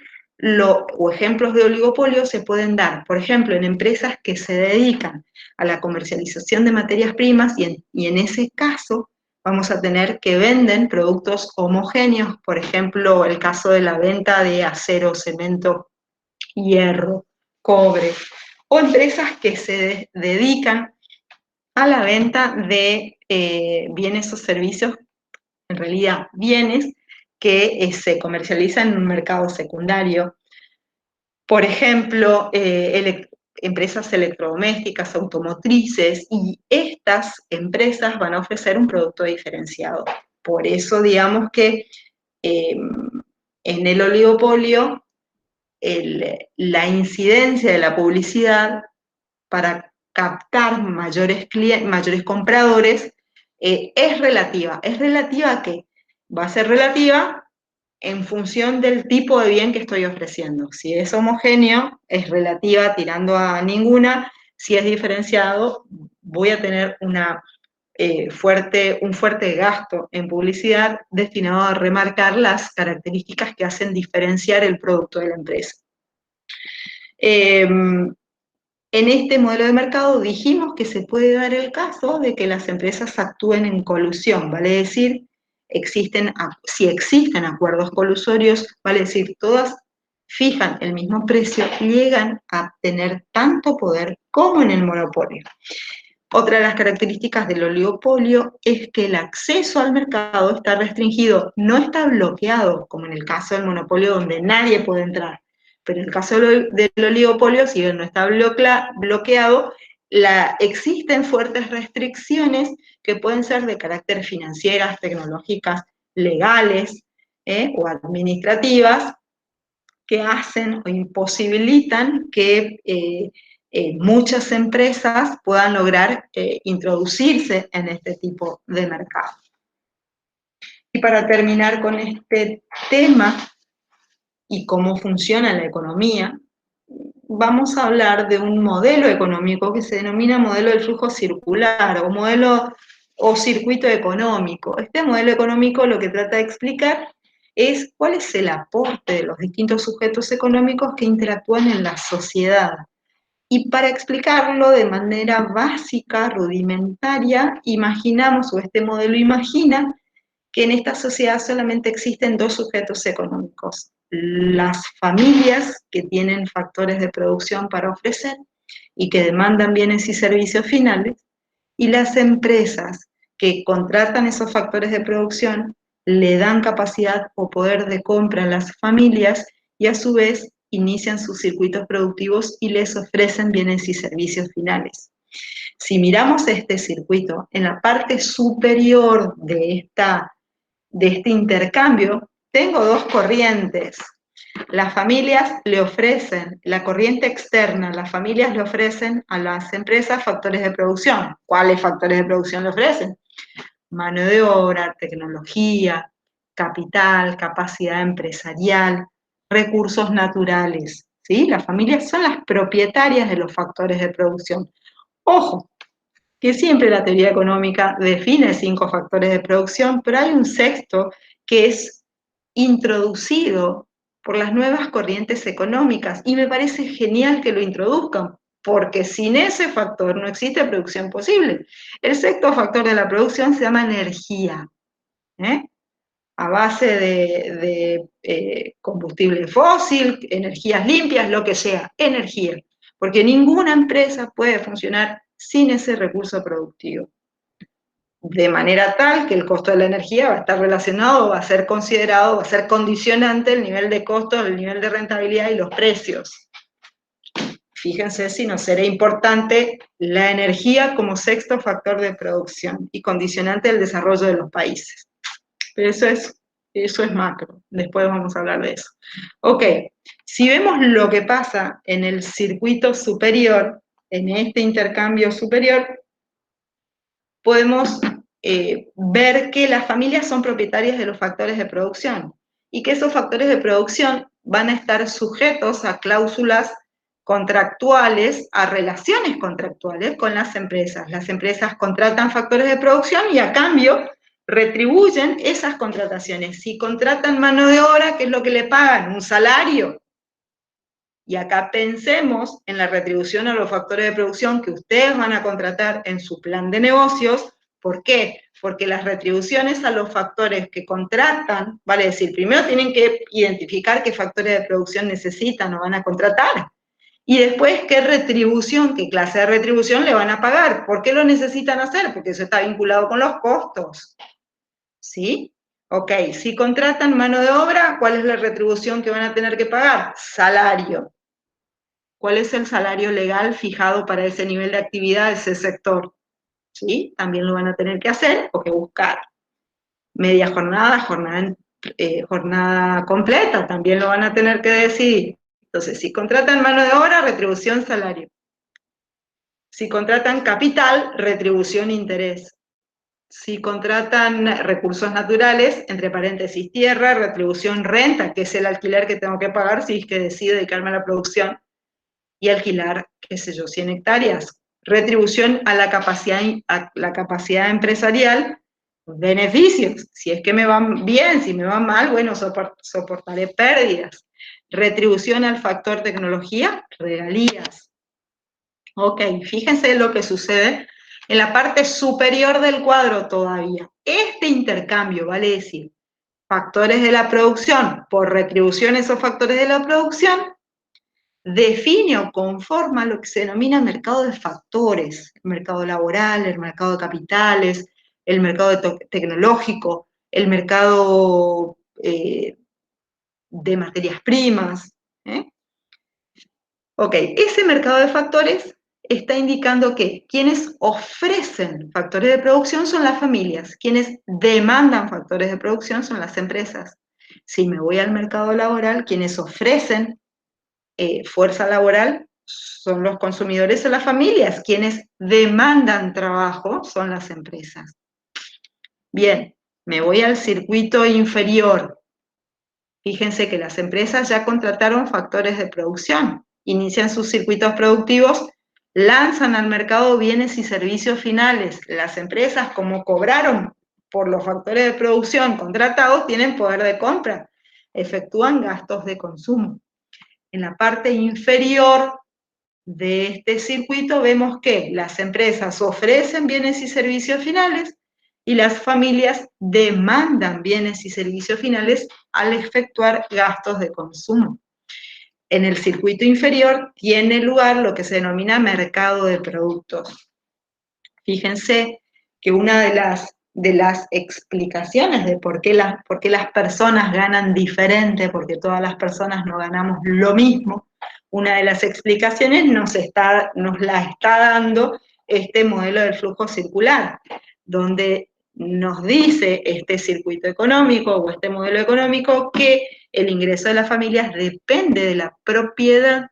o ejemplos de oligopolio se pueden dar, por ejemplo, en empresas que se dedican a la comercialización de materias primas, y en ese caso vamos a tener que venden productos homogéneos, por ejemplo, el caso de la venta de acero, cemento, hierro, cobre, o empresas que se dedican a la venta de bienes o servicios, en realidad bienes que se comercializan en un mercado secundario. Por ejemplo, empresas electrodomésticas, automotrices, y estas empresas van a ofrecer un producto diferenciado. Por eso, digamos que en el oligopolio, la incidencia de la publicidad para captar mayores compradores es relativa. ¿Es relativa a qué? Va a ser relativa en función del tipo de bien que estoy ofreciendo. Si es homogéneo, es relativa tirando a ninguna. Si es diferenciado, voy a tener un fuerte gasto en publicidad destinado a remarcar las características que hacen diferenciar el producto de la empresa. En este modelo de mercado dijimos que se puede dar el caso de que las empresas actúen en colusión, vale decir, si existen acuerdos colusorios, vale decir, todas fijan el mismo precio y llegan a tener tanto poder como en el monopolio. Otra de las características del oligopolio es que el acceso al mercado está restringido, no está bloqueado, como en el caso del monopolio, donde nadie puede entrar. Pero en el caso del oligopolio, si bien no está bloqueado, existen fuertes restricciones que pueden ser de carácter financieras, tecnológicas, legales o administrativas, que hacen o imposibilitan que muchas empresas puedan lograr introducirse en este tipo de mercado. Y para terminar con este tema y cómo funciona la economía, vamos a hablar de un modelo económico que se denomina modelo del flujo circular o modelo o circuito económico. Este modelo económico lo que trata de explicar es cuál es el aporte de los distintos sujetos económicos que interactúan en la sociedad. Y para explicarlo de manera básica, rudimentaria, imaginamos, o este modelo imagina, que en esta sociedad solamente existen dos sujetos económicos: las familias que tienen factores de producción para ofrecer y que demandan bienes y servicios finales, y las empresas que contratan esos factores de producción, le dan capacidad o poder de compra a las familias y a su vez inician sus circuitos productivos y les ofrecen bienes y servicios finales. Si miramos este circuito, en la parte superior de este intercambio, tengo dos corrientes. Las familias le ofrecen, la corriente externa, las familias le ofrecen a las empresas factores de producción. ¿Cuáles factores de producción le ofrecen? Mano de obra, tecnología, capital, capacidad empresarial, recursos naturales. ¿Sí? Las familias son las propietarias de los factores de producción. Ojo, que siempre la teoría económica define 5 factores de producción, pero hay un sexto que es introducido por las nuevas corrientes económicas y me parece genial que lo introduzcan, porque sin ese factor no existe producción posible. El sexto factor de la producción se llama energía, ¿eh? A base de combustible fósil, energías limpias, lo que sea, energía, porque ninguna empresa puede funcionar sin ese recurso productivo. De manera tal que el costo de la energía va a estar relacionado, va a ser considerado, va a ser condicionante el nivel de costo, el nivel de rentabilidad y los precios. Fíjense si no será importante la energía como sexto factor de producción y condicionante del desarrollo de los países. Pero eso es macro, después vamos a hablar de eso. Ok, si vemos lo que pasa en el circuito superior, en este intercambio superior, podemos ver que las familias son propietarias de los factores de producción y que esos factores de producción van a estar sujetos a cláusulas contractuales, a relaciones contractuales con las empresas. Las empresas contratan factores de producción y a cambio retribuyen esas contrataciones. Si contratan mano de obra, ¿qué es lo que le pagan? Un salario. Y acá pensemos en la retribución a los factores de producción que ustedes van a contratar en su plan de negocios. ¿Por qué? Porque las retribuciones a los factores que contratan, vale decir, primero tienen que identificar qué factores de producción necesitan o van a contratar. Y después, qué retribución, qué clase de retribución le van a pagar. ¿Por qué lo necesitan hacer? Porque eso está vinculado con los costos. ¿Sí? Ok, si contratan mano de obra, ¿cuál es la retribución que van a tener que pagar? Salario. ¿Cuál es el salario legal fijado para ese nivel de actividad de ese sector? ¿Sí? También lo van a tener que hacer o que buscar. Media jornada, jornada completa, también lo van a tener que decidir. Entonces, si contratan mano de obra, retribución, salario. Si contratan capital, retribución, interés. Si contratan recursos naturales, entre paréntesis, tierra, retribución, renta, que es el alquiler que tengo que pagar si es que decido dedicarme a la producción y alquilar, qué sé yo, 100 hectáreas. Retribución a la capacidad empresarial, beneficios. Si es que me van bien, si me van mal, bueno, soportaré pérdidas. Retribución al factor tecnología, regalías. Ok, fíjense lo que sucede en la parte superior del cuadro todavía. Este intercambio, vale decir, factores de la producción por retribuciones o factores de la producción, define o conforma lo que se denomina mercado de factores, el mercado laboral, el mercado de capitales, el mercado tecnológico, el mercado de materias primas. Ok, ese mercado de factores está indicando que quienes ofrecen factores de producción son las familias, quienes demandan factores de producción son las empresas. Si me voy al mercado laboral, quienes ofrecen fuerza laboral son los consumidores o las familias, quienes demandan trabajo son las empresas. Bien, me voy al circuito inferior. Fíjense que las empresas ya contrataron factores de producción. inician sus circuitos productivos, lanzan al mercado bienes y servicios finales. Las empresas, como cobraron por los factores de producción contratados, tienen poder de compra, efectúan gastos de consumo. En la parte inferior de este circuito vemos que las empresas ofrecen bienes y servicios finales y las familias demandan bienes y servicios finales al efectuar gastos de consumo. En el circuito inferior tiene lugar lo que se denomina mercado de productos. Fíjense que una de las explicaciones de por qué las personas ganan diferente, porque todas las personas no ganamos lo mismo, una de las explicaciones nos la está dando este modelo del flujo circular, donde nos dice este circuito económico o este modelo económico que el ingreso de las familias depende de la propiedad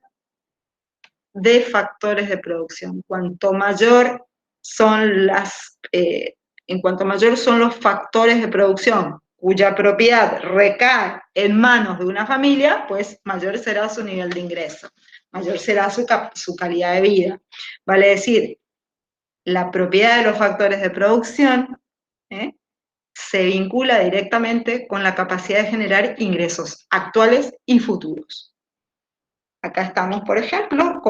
de factores de producción. Cuanto mayor son en cuanto mayor son los factores de producción cuya propiedad recae en manos de una familia, pues mayor será su nivel de ingreso, mayor será su calidad de vida. Vale decir, la propiedad de los factores de producción se vincula directamente con la capacidad de generar ingresos actuales y futuros. Acá estamos, por ejemplo,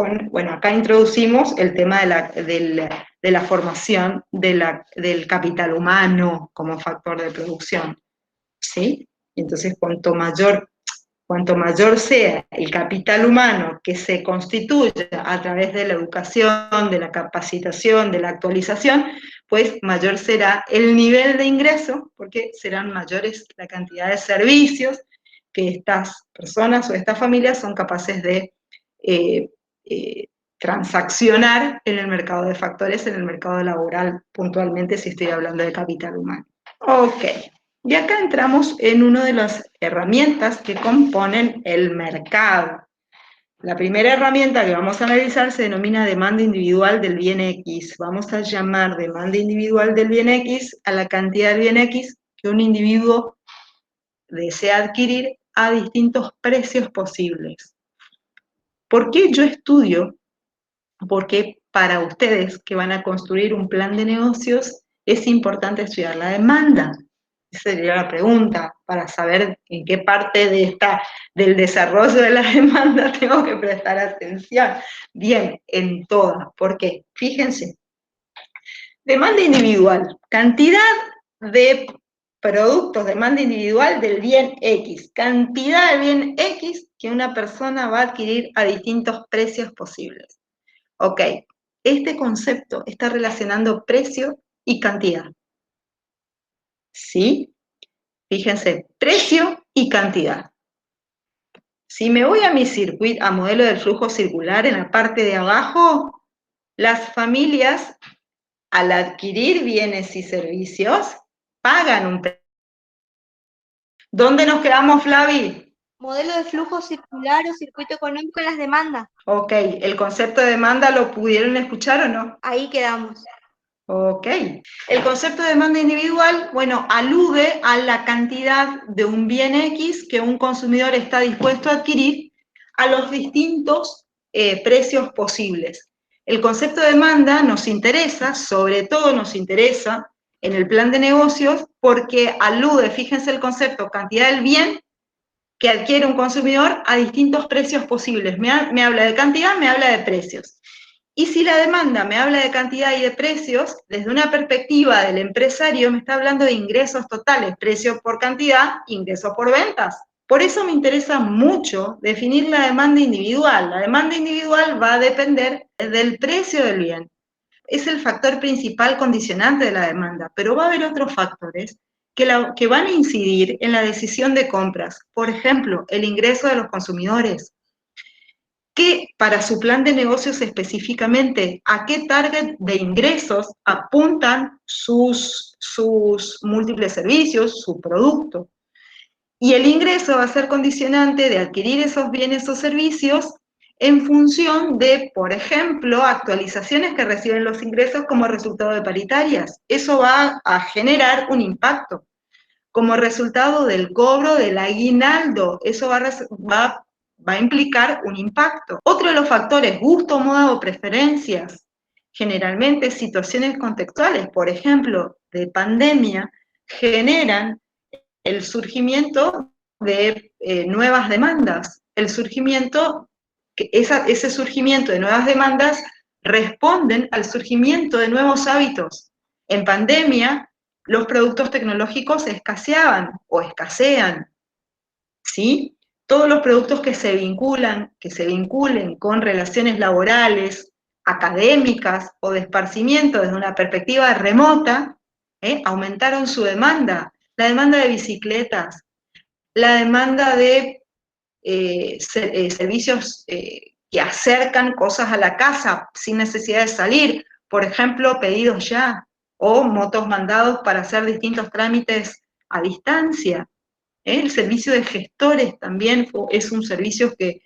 acá introducimos el tema de la formación del capital humano como factor de producción, ¿sí? Entonces, cuanto mayor sea el capital humano que se constituya a través de la educación, de la capacitación, de la actualización, pues mayor será el nivel de ingreso, porque serán mayores la cantidad de servicios que estas personas o estas familias son capaces de transaccionar en el mercado de factores, en el mercado laboral, puntualmente si estoy hablando de capital humano. Ok, y acá entramos en una de las herramientas que componen el mercado. La primera herramienta que vamos a analizar se denomina demanda individual del bien X. Vamos a llamar demanda individual del bien X a la cantidad del bien X que un individuo desea adquirir a distintos precios posibles. ¿Por qué yo estudio? Porque para ustedes que van a construir un plan de negocios es importante estudiar la demanda. Esa sería la pregunta, para saber en qué parte del desarrollo de la demanda tengo que prestar atención. Bien, en todas. ¿Por qué? Fíjense. Demanda individual, cantidad de productos, demanda individual del bien X, cantidad de bien X que una persona va a adquirir a distintos precios posibles. Ok, este concepto está relacionando precio y cantidad. ¿Sí? Fíjense, precio y cantidad. Si me voy a mi circuito, a modelo del flujo circular, en la parte de abajo, las familias, al adquirir bienes y servicios, pagan un precio. ¿Dónde nos quedamos, Flavi? Modelo de flujo circular o circuito económico en las demandas. Ok, ¿el concepto de demanda lo pudieron escuchar o no? Ahí quedamos. Ok. El concepto de demanda individual, bueno, alude a la cantidad de un bien X que un consumidor está dispuesto a adquirir a los distintos precios posibles. El concepto de demanda nos interesa, sobre todo nos interesa en el plan de negocios, porque alude, fíjense el concepto, cantidad del bien que adquiere un consumidor a distintos precios posibles. Me habla de cantidad, me habla de precios. Y si la demanda me habla de cantidad y de precios, desde una perspectiva del empresario me está hablando de ingresos totales, precio por cantidad, ingresos por ventas. Por eso me interesa mucho definir la demanda individual. La demanda individual va a depender del precio del bien. Es el factor principal condicionante de la demanda, pero va a haber otros factores que van a incidir en la decisión de compras. Por ejemplo, el ingreso de los consumidores, que para su plan de negocios específicamente, a qué target de ingresos apuntan sus múltiples servicios, su producto. Y el ingreso va a ser condicionante de adquirir esos bienes o servicios en función de, por ejemplo, actualizaciones que reciben los ingresos como resultado de paritarias. Eso va a generar un impacto. Como resultado del cobro del aguinaldo, eso va va a implicar un impacto. Otro de los factores, gusto, moda o preferencias. Generalmente situaciones contextuales, por ejemplo, de pandemia, generan el surgimiento de nuevas demandas. Ese surgimiento de nuevas demandas responden al surgimiento de nuevos hábitos. En pandemia, los productos tecnológicos escaseaban o escasean, ¿sí? Todos los productos que se vinculen con relaciones laborales, académicas o de esparcimiento desde una perspectiva remota, aumentaron su demanda. La demanda de bicicletas, la demanda de servicios que acercan cosas a la casa sin necesidad de salir, por ejemplo, pedidos ya, o motos mandados para hacer distintos trámites a distancia. El servicio de gestores también es un servicio que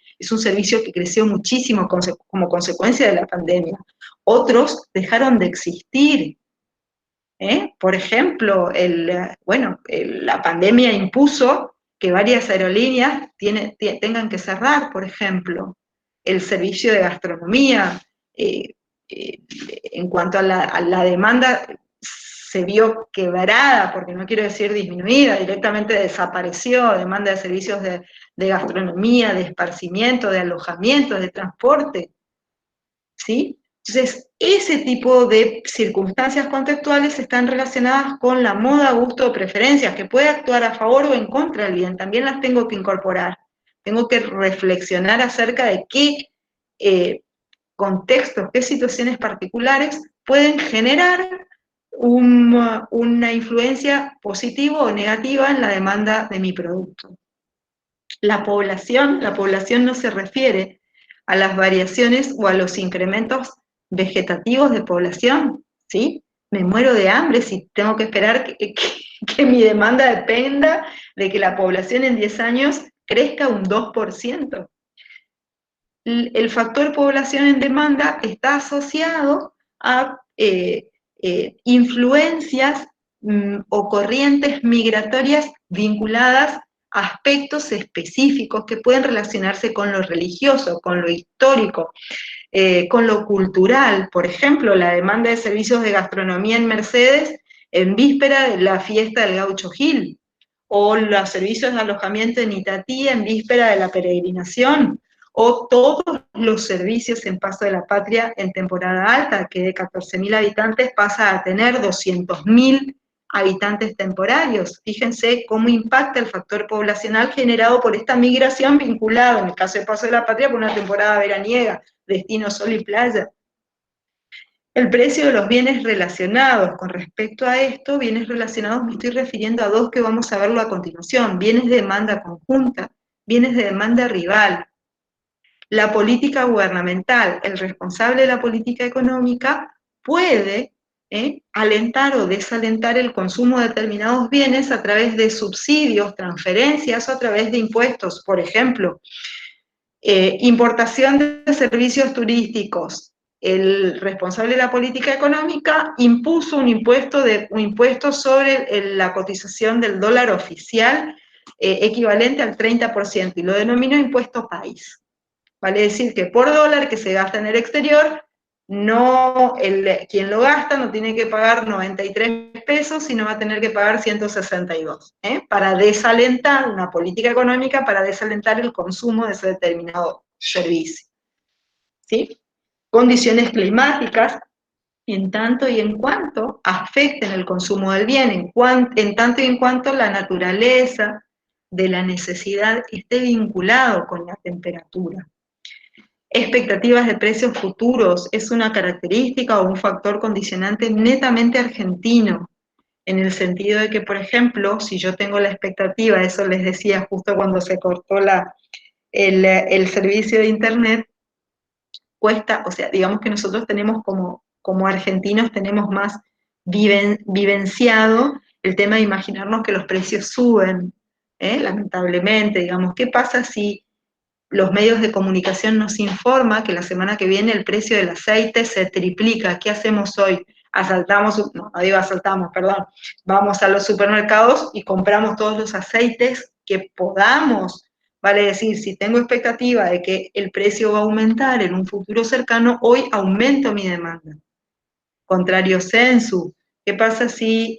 creció muchísimo como consecuencia de la pandemia. Otros dejaron de existir. Por ejemplo, la pandemia impuso que varias aerolíneas tengan que cerrar, por ejemplo, el servicio de gastronomía. En cuanto a la demanda, se vio quebrada, porque no quiero decir disminuida, directamente desapareció, demanda de servicios de gastronomía, de esparcimiento, de alojamiento, de transporte, ¿sí? Entonces, ese tipo de circunstancias contextuales están relacionadas con la moda, gusto o preferencias, que puede actuar a favor o en contra del bien, también las tengo que incorporar. Tengo que reflexionar acerca de qué contextos, qué situaciones particulares pueden generar una influencia positiva o negativa en la demanda de mi producto. La población no se refiere a las variaciones o a los incrementos vegetativos de población, ¿sí? Me muero de hambre si tengo que esperar que mi demanda dependa de que la población en 10 años crezca un 2%. El factor población en demanda está asociado a influencias o corrientes migratorias vinculadas a aspectos específicos que pueden relacionarse con lo religioso, con lo histórico, con lo cultural. Por ejemplo, la demanda de servicios de gastronomía en Mercedes en víspera de la fiesta del Gaucho Gil, o los servicios de alojamiento en Itatí en víspera de la peregrinación, o todos los servicios en Paso de la Patria en temporada alta, que de 14.000 habitantes pasa a tener 200.000 habitantes temporarios. Fíjense cómo impacta el factor poblacional generado por esta migración vinculada, en el caso de Paso de la Patria, por una temporada veraniega, destino sol y playa. El precio de los bienes relacionados con respecto a esto, bienes relacionados me estoy refiriendo a dos que vamos a verlo a continuación, bienes de demanda conjunta, bienes de demanda rival. La política gubernamental, el responsable de la política económica, puede alentar o desalentar el consumo de determinados bienes a través de subsidios, transferencias o a través de impuestos. Por ejemplo, importación de servicios turísticos. El responsable de la política económica impuso un impuesto sobre la cotización del dólar oficial equivalente al 30% y lo denominó impuesto país. Vale decir que por dólar que se gasta en el exterior, quien lo gasta no tiene que pagar 93 pesos, sino va a tener que pagar 162, para desalentar una política económica, para desalentar el consumo de ese determinado servicio. ¿Sí? Condiciones climáticas, en tanto y en cuanto afecten el consumo del bien, en tanto y en cuanto la naturaleza de la necesidad esté vinculado con la temperatura. Expectativas de precios futuros es una característica o un factor condicionante netamente argentino, en el sentido de que, por ejemplo, si yo tengo la expectativa, eso les decía justo cuando se cortó el servicio de internet, cuesta, o sea, digamos que nosotros tenemos como argentinos tenemos más vivenciado el tema de imaginarnos que los precios suben, lamentablemente, digamos, ¿qué pasa si los medios de comunicación nos informan que la semana que viene el precio del aceite se triplica? ¿Qué hacemos hoy? Vamos a los supermercados y compramos todos los aceites que podamos Vale decir, si tengo expectativa de que el precio va a aumentar en un futuro cercano, hoy aumento mi demanda. Contrario sensu, ¿qué pasa si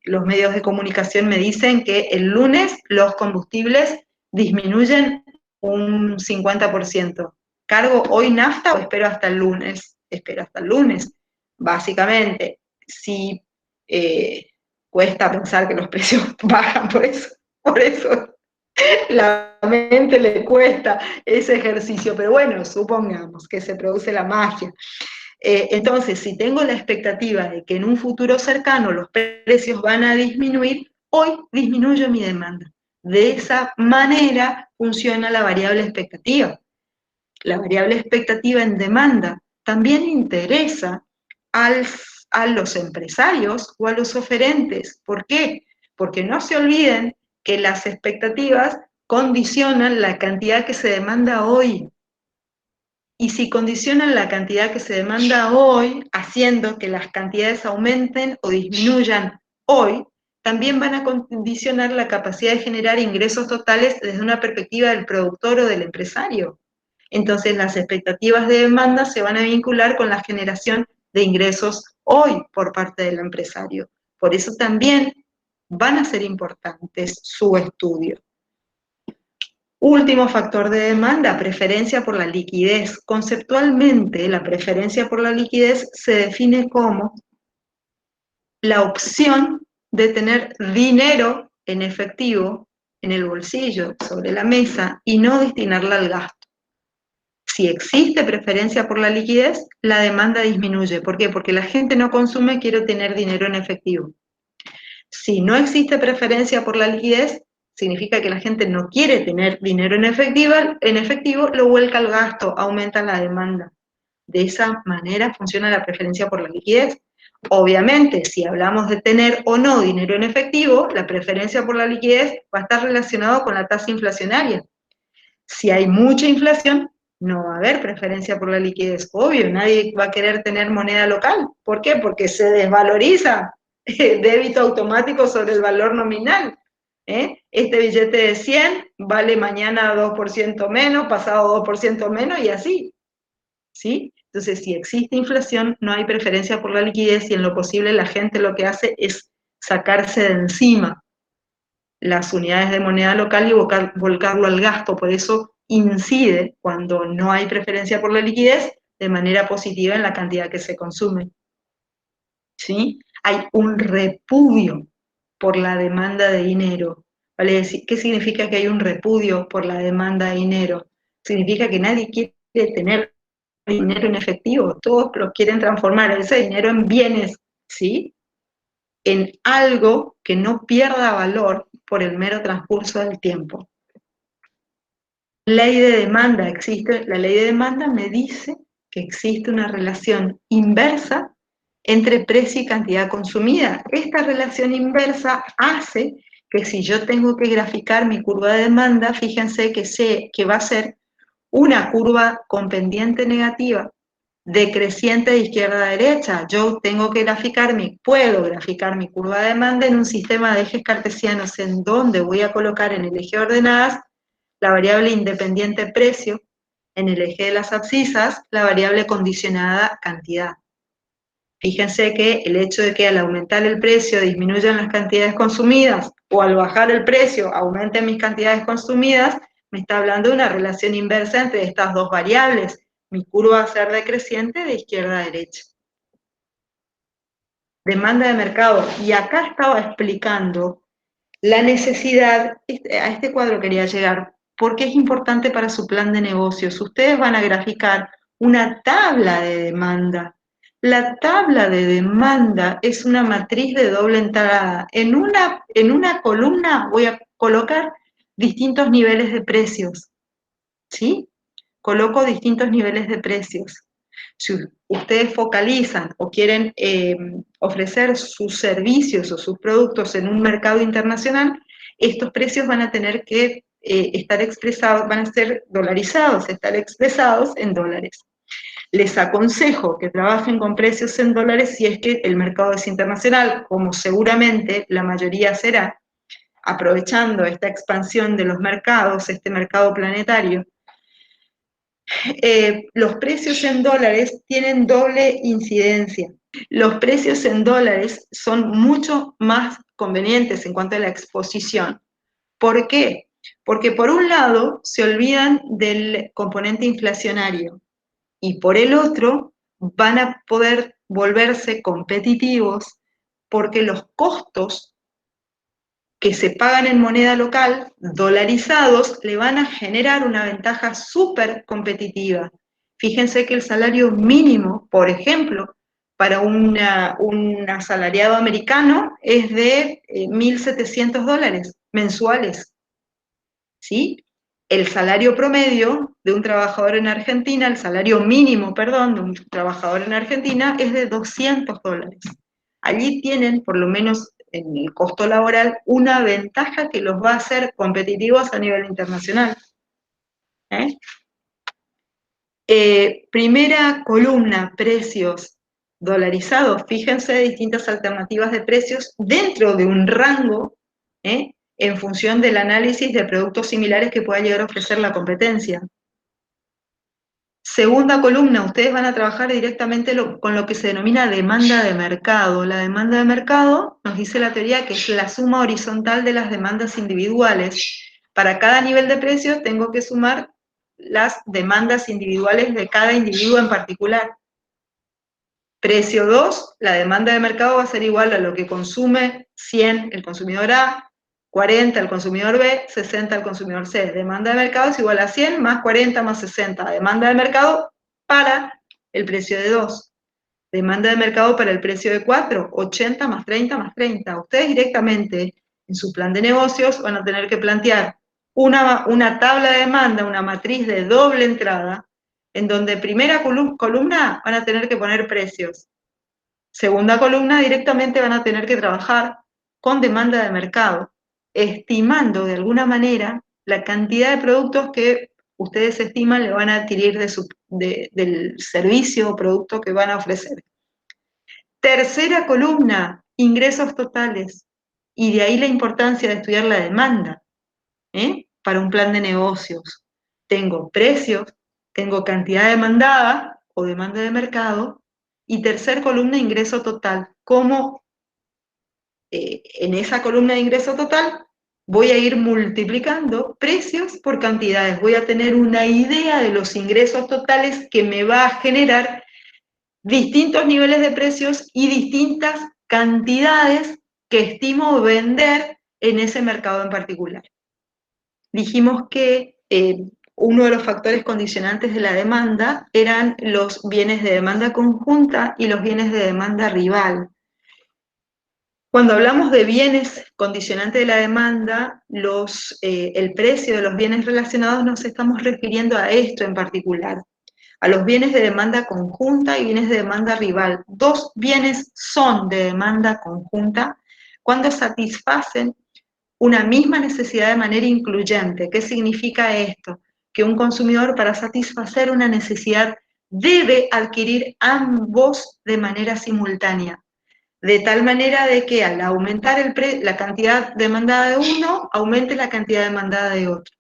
los medios de comunicación me dicen que el lunes los combustibles disminuyen un 50%? ¿Cargo hoy nafta o espero hasta el lunes? Espero hasta el lunes. Básicamente, si cuesta pensar que los precios bajan por eso la mente le cuesta ese ejercicio, pero bueno, supongamos que se produce la magia. Entonces, si tengo la expectativa de que en un futuro cercano los precios van a disminuir, hoy disminuyo mi demanda. De esa manera funciona la variable expectativa. La variable expectativa en demanda también interesa a los empresarios o a los oferentes. ¿Por qué? Porque no se olviden que las expectativas condicionan la cantidad que se demanda hoy. Y si condicionan la cantidad que se demanda hoy, haciendo que las cantidades aumenten o disminuyan hoy, también van a condicionar la capacidad de generar ingresos totales desde una perspectiva del productor o del empresario. Entonces, las expectativas de demanda se van a vincular con la generación de ingresos hoy por parte del empresario. Por eso también van a ser importantes su estudio. Último factor de demanda, preferencia por la liquidez. Conceptualmente, la preferencia por la liquidez se define como la opción de tener dinero en efectivo en el bolsillo, sobre la mesa, y no destinarla al gasto. Si existe preferencia por la liquidez, la demanda disminuye. ¿Por qué? Porque la gente no consume, quiere tener dinero en efectivo. Si no existe preferencia por la liquidez, significa que la gente no quiere tener dinero en efectivo, lo vuelca al gasto, aumenta la demanda. De esa manera funciona la preferencia por la liquidez. Obviamente, si hablamos de tener o no dinero en efectivo, la preferencia por la liquidez va a estar relacionado con la tasa inflacionaria. Si hay mucha inflación, no va a haber preferencia por la liquidez. Obvio, nadie va a querer tener moneda local. ¿Por qué? Porque se desvaloriza débito automático sobre el valor nominal. Este billete de 100 vale mañana 2% menos, pasado 2% menos y así. ¿Sí? Entonces, si existe inflación, no hay preferencia por la liquidez y en lo posible la gente lo que hace es sacarse de encima las unidades de moneda local y volcarlo al gasto. Por eso incide, cuando no hay preferencia por la liquidez, de manera positiva en la cantidad que se consume. ¿Sí? Hay un repudio por la demanda de dinero. ¿Vale? ¿Qué significa que hay un repudio por la demanda de dinero? Significa que nadie quiere tener dinero en efectivo, todos lo quieren transformar ese dinero en bienes, ¿sí? En algo que no pierda valor por el mero transcurso del tiempo. Ley de demanda existe, la ley de demanda me dice que existe una relación inversa entre precio y cantidad consumida. Esta relación inversa hace que si yo tengo que graficar mi curva de demanda, fíjense que sé que va a ser una curva con pendiente negativa decreciente de izquierda a derecha. Yo puedo graficar mi curva de demanda en un sistema de ejes cartesianos en donde voy a colocar en el eje de ordenadas la variable independiente precio, en el eje de las abscisas la variable condicionada cantidad. Fíjense que el hecho de que al aumentar el precio disminuyan las cantidades consumidas o al bajar el precio aumenten mis cantidades consumidas, me está hablando de una relación inversa entre estas dos variables. Mi curva va a ser decreciente de izquierda a derecha. Demanda de mercado. Y acá estaba explicando la necesidad, a este cuadro quería llegar, porque es importante para su plan de negocios. Ustedes van a graficar una tabla de demanda. La tabla de demanda es una matriz de doble entrada. En una columna voy a colocar distintos niveles de precios, ¿sí? Coloco distintos niveles de precios. Si ustedes focalizan o quieren ofrecer sus servicios o sus productos en un mercado internacional, estos precios van a tener que estar expresados, van a ser dolarizados, estar expresados en dólares. Les aconsejo que trabajen con precios en dólares si es que el mercado es internacional, como seguramente la mayoría será, aprovechando esta expansión de los mercados, este mercado planetario, los precios en dólares tienen doble incidencia. Los precios en dólares son mucho más convenientes en cuanto a la exposición. ¿Por qué? Porque por un lado se olvidan del componente inflacionario y por el otro van a poder volverse competitivos porque los costos que se pagan en moneda local, dolarizados, le van a generar una ventaja súper competitiva. Fíjense que el salario mínimo, por ejemplo, para un asalariado americano es de $1.700 mensuales, ¿sí? El salario promedio de un trabajador en Argentina, el salario mínimo, perdón, de un trabajador en Argentina es de $200. Allí tienen, por lo menos en el costo laboral, una ventaja que los va a hacer competitivos a nivel internacional. Primera columna, precios dolarizados. Fíjense distintas alternativas de precios dentro de un rango, en función del análisis de productos similares que pueda llegar a ofrecer la competencia. Segunda columna, ustedes van a trabajar directamente con lo que se denomina demanda de mercado. La demanda de mercado, nos dice la teoría, que es la suma horizontal de las demandas individuales. Para cada nivel de precios tengo que sumar las demandas individuales de cada individuo en particular. Precio 2, la demanda de mercado va a ser igual a lo que consume 100 el consumidor A, 40 el consumidor B, 60 el consumidor C. Demanda de mercado es igual a 100 más 40 más 60. Demanda de mercado para el precio de 2. Demanda de mercado para el precio de 4, 80 más 30 más 30. Ustedes directamente en su plan de negocios van a tener que plantear una tabla de demanda, una matriz de doble entrada, en donde primera columna van a tener que poner precios. Segunda columna directamente van a tener que trabajar con demanda de mercado, estimando de alguna manera la cantidad de productos que ustedes estiman le van a adquirir del servicio o producto que van a ofrecer. Tercera columna, ingresos totales. Y de ahí la importancia de estudiar la demanda, para un plan de negocios. Tengo precios, tengo cantidad demandada o demanda de mercado, y tercer columna, ingreso total. ¿Cómo en esa columna de ingreso total voy a ir multiplicando precios por cantidades? Voy a tener una idea de los ingresos totales que me va a generar distintos niveles de precios y distintas cantidades que estimo vender en ese mercado en particular. Dijimos que uno de los factores condicionantes de la demanda eran los bienes de demanda conjunta y los bienes de demanda rival. Cuando hablamos de bienes condicionantes de la demanda, el precio de los bienes relacionados, nos estamos refiriendo a esto en particular, a los bienes de demanda conjunta y bienes de demanda rival. Dos bienes son de demanda conjunta cuando satisfacen una misma necesidad de manera incluyente. ¿Qué significa esto? Que un consumidor, para satisfacer una necesidad, debe adquirir ambos de manera simultánea, de tal manera de que al aumentar la cantidad demandada de uno, aumente la cantidad demandada de otro.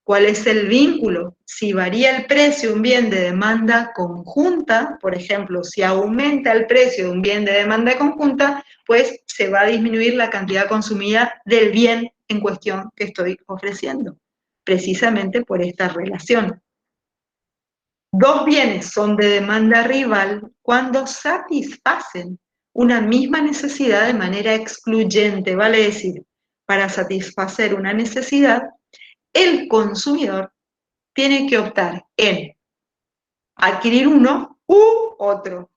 ¿Cuál es el vínculo? Si varía el precio de un bien de demanda conjunta, por ejemplo, si aumenta el precio de un bien de demanda conjunta, pues se va a disminuir la cantidad consumida del bien en cuestión que estoy ofreciendo, precisamente por esta relación. Dos bienes son de demanda rival cuando satisfacen una misma necesidad de manera excluyente, vale decir, para satisfacer una necesidad, el consumidor tiene que optar en adquirir uno u otro.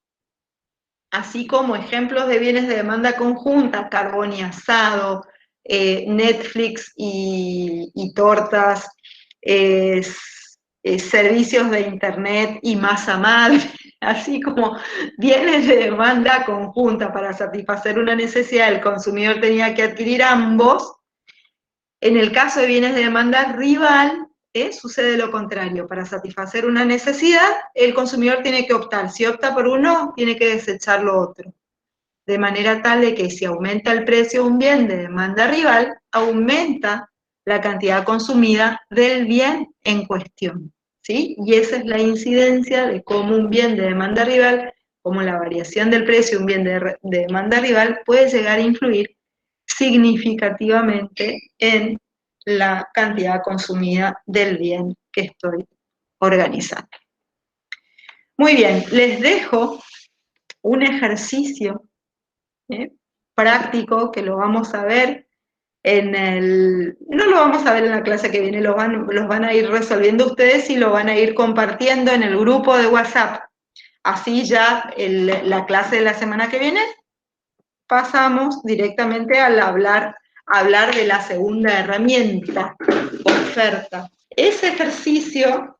Así como ejemplos de bienes de demanda conjunta, carbón y asado, Netflix y tortas, servicios de internet y masa madre, así como bienes de demanda conjunta para satisfacer una necesidad, el consumidor tenía que adquirir ambos. En el caso de bienes de demanda rival, sucede lo contrario. Para satisfacer una necesidad, el consumidor tiene que optar. Si opta por uno, tiene que desechar lo otro. de manera tal de que si aumenta el precio de un bien de demanda rival, aumenta la cantidad consumida del bien en cuestión, ¿sí? Y esa es la incidencia de cómo un bien de demanda rival, como la variación del precio de un bien de demanda rival, puede llegar a influir significativamente en la cantidad consumida del bien que estoy organizando. Muy bien, les dejo un ejercicio práctico que lo vamos a ver no lo vamos a ver en la clase que viene, los van a ir resolviendo ustedes y lo van a ir compartiendo en el grupo de WhatsApp. Así ya la clase de la semana que viene pasamos directamente al hablar de la segunda herramienta, oferta. Ese ejercicio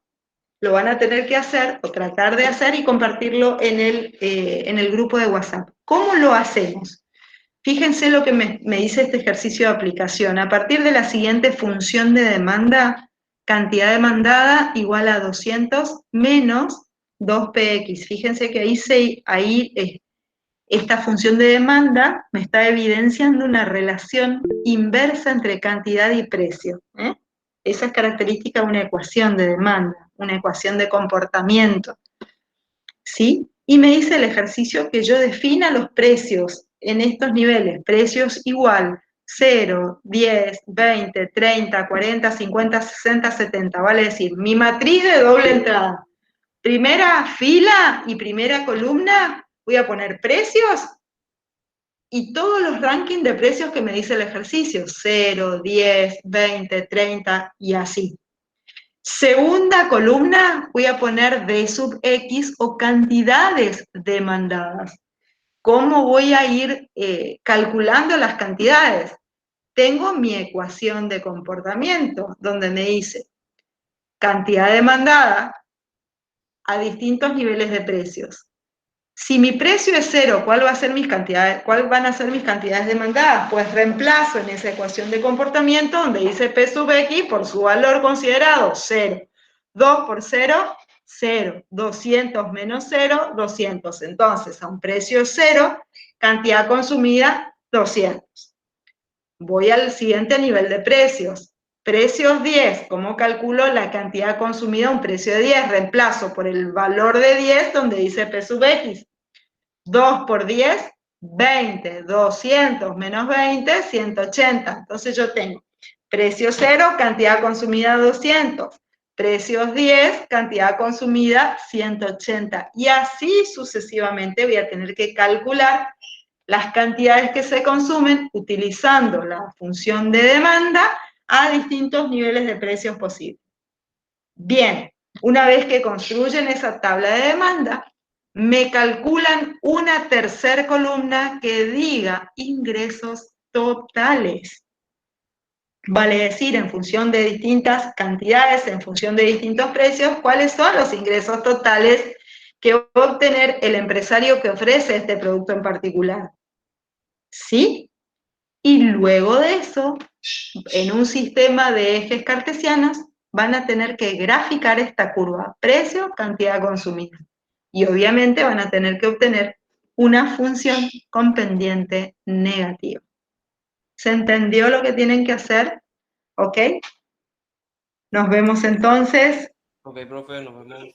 lo van a tener que hacer o tratar de hacer y compartirlo en el grupo de WhatsApp. ¿Cómo lo hacemos? Fíjense lo que me dice este ejercicio de aplicación. A partir de la siguiente función de demanda, cantidad demandada igual a 200 menos 2px. Fíjense que ahí esta función de demanda me está evidenciando una relación inversa entre cantidad y precio. Esa es característica de una ecuación de demanda, una ecuación de comportamiento. ¿Sí? Y me dice el ejercicio que yo defina los precios en estos niveles, precios igual, 0, 10, 20, 30, 40, 50, 60, 70, vale decir, mi matriz de doble entrada, primera fila y primera columna, voy a poner precios y todos los rankings de precios que me dice el ejercicio, 0, 10, 20, 30 y así. Segunda columna, voy a poner D sub X o cantidades demandadas. ¿Cómo voy a ir calculando las cantidades? Tengo mi ecuación de comportamiento, donde me dice cantidad demandada a distintos niveles de precios. Si mi precio es 0, ¿cuál van a ser mis cantidades demandadas? Pues reemplazo en esa ecuación de comportamiento donde dice P sub X por su valor considerado 0. 2 por 0, 0. 200 menos 0, 200. Entonces, a un precio 0, cantidad consumida 200. Voy al siguiente nivel de precios. Precios 10, ¿cómo calculo la cantidad consumida a un precio de 10? Reemplazo por el valor de 10 donde dice P sub X. 2 por 10, 20. 200 menos 20, 180. Entonces yo tengo precio 0, cantidad consumida 200. Precios 10, cantidad consumida 180. Y así sucesivamente voy a tener que calcular las cantidades que se consumen utilizando la función de demanda a distintos niveles de precios posibles. Bien, una vez que construyen esa tabla de demanda, me calculan una tercera columna que diga ingresos totales. Vale decir, en función de distintas cantidades, en función de distintos precios, cuáles son los ingresos totales que va a obtener el empresario que ofrece este producto en particular. ¿Sí? Y luego de eso, en un sistema de ejes cartesianos, van a tener que graficar esta curva, precio, cantidad consumida. Y obviamente van a tener que obtener una función con pendiente negativa. ¿Se entendió lo que tienen que hacer? ¿Ok? Nos vemos entonces. Ok, profe, nos vemos.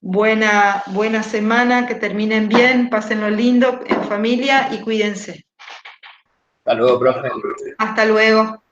Buena semana, que terminen bien, pásenlo lindo en familia y cuídense. Hasta luego, profe. Hasta luego.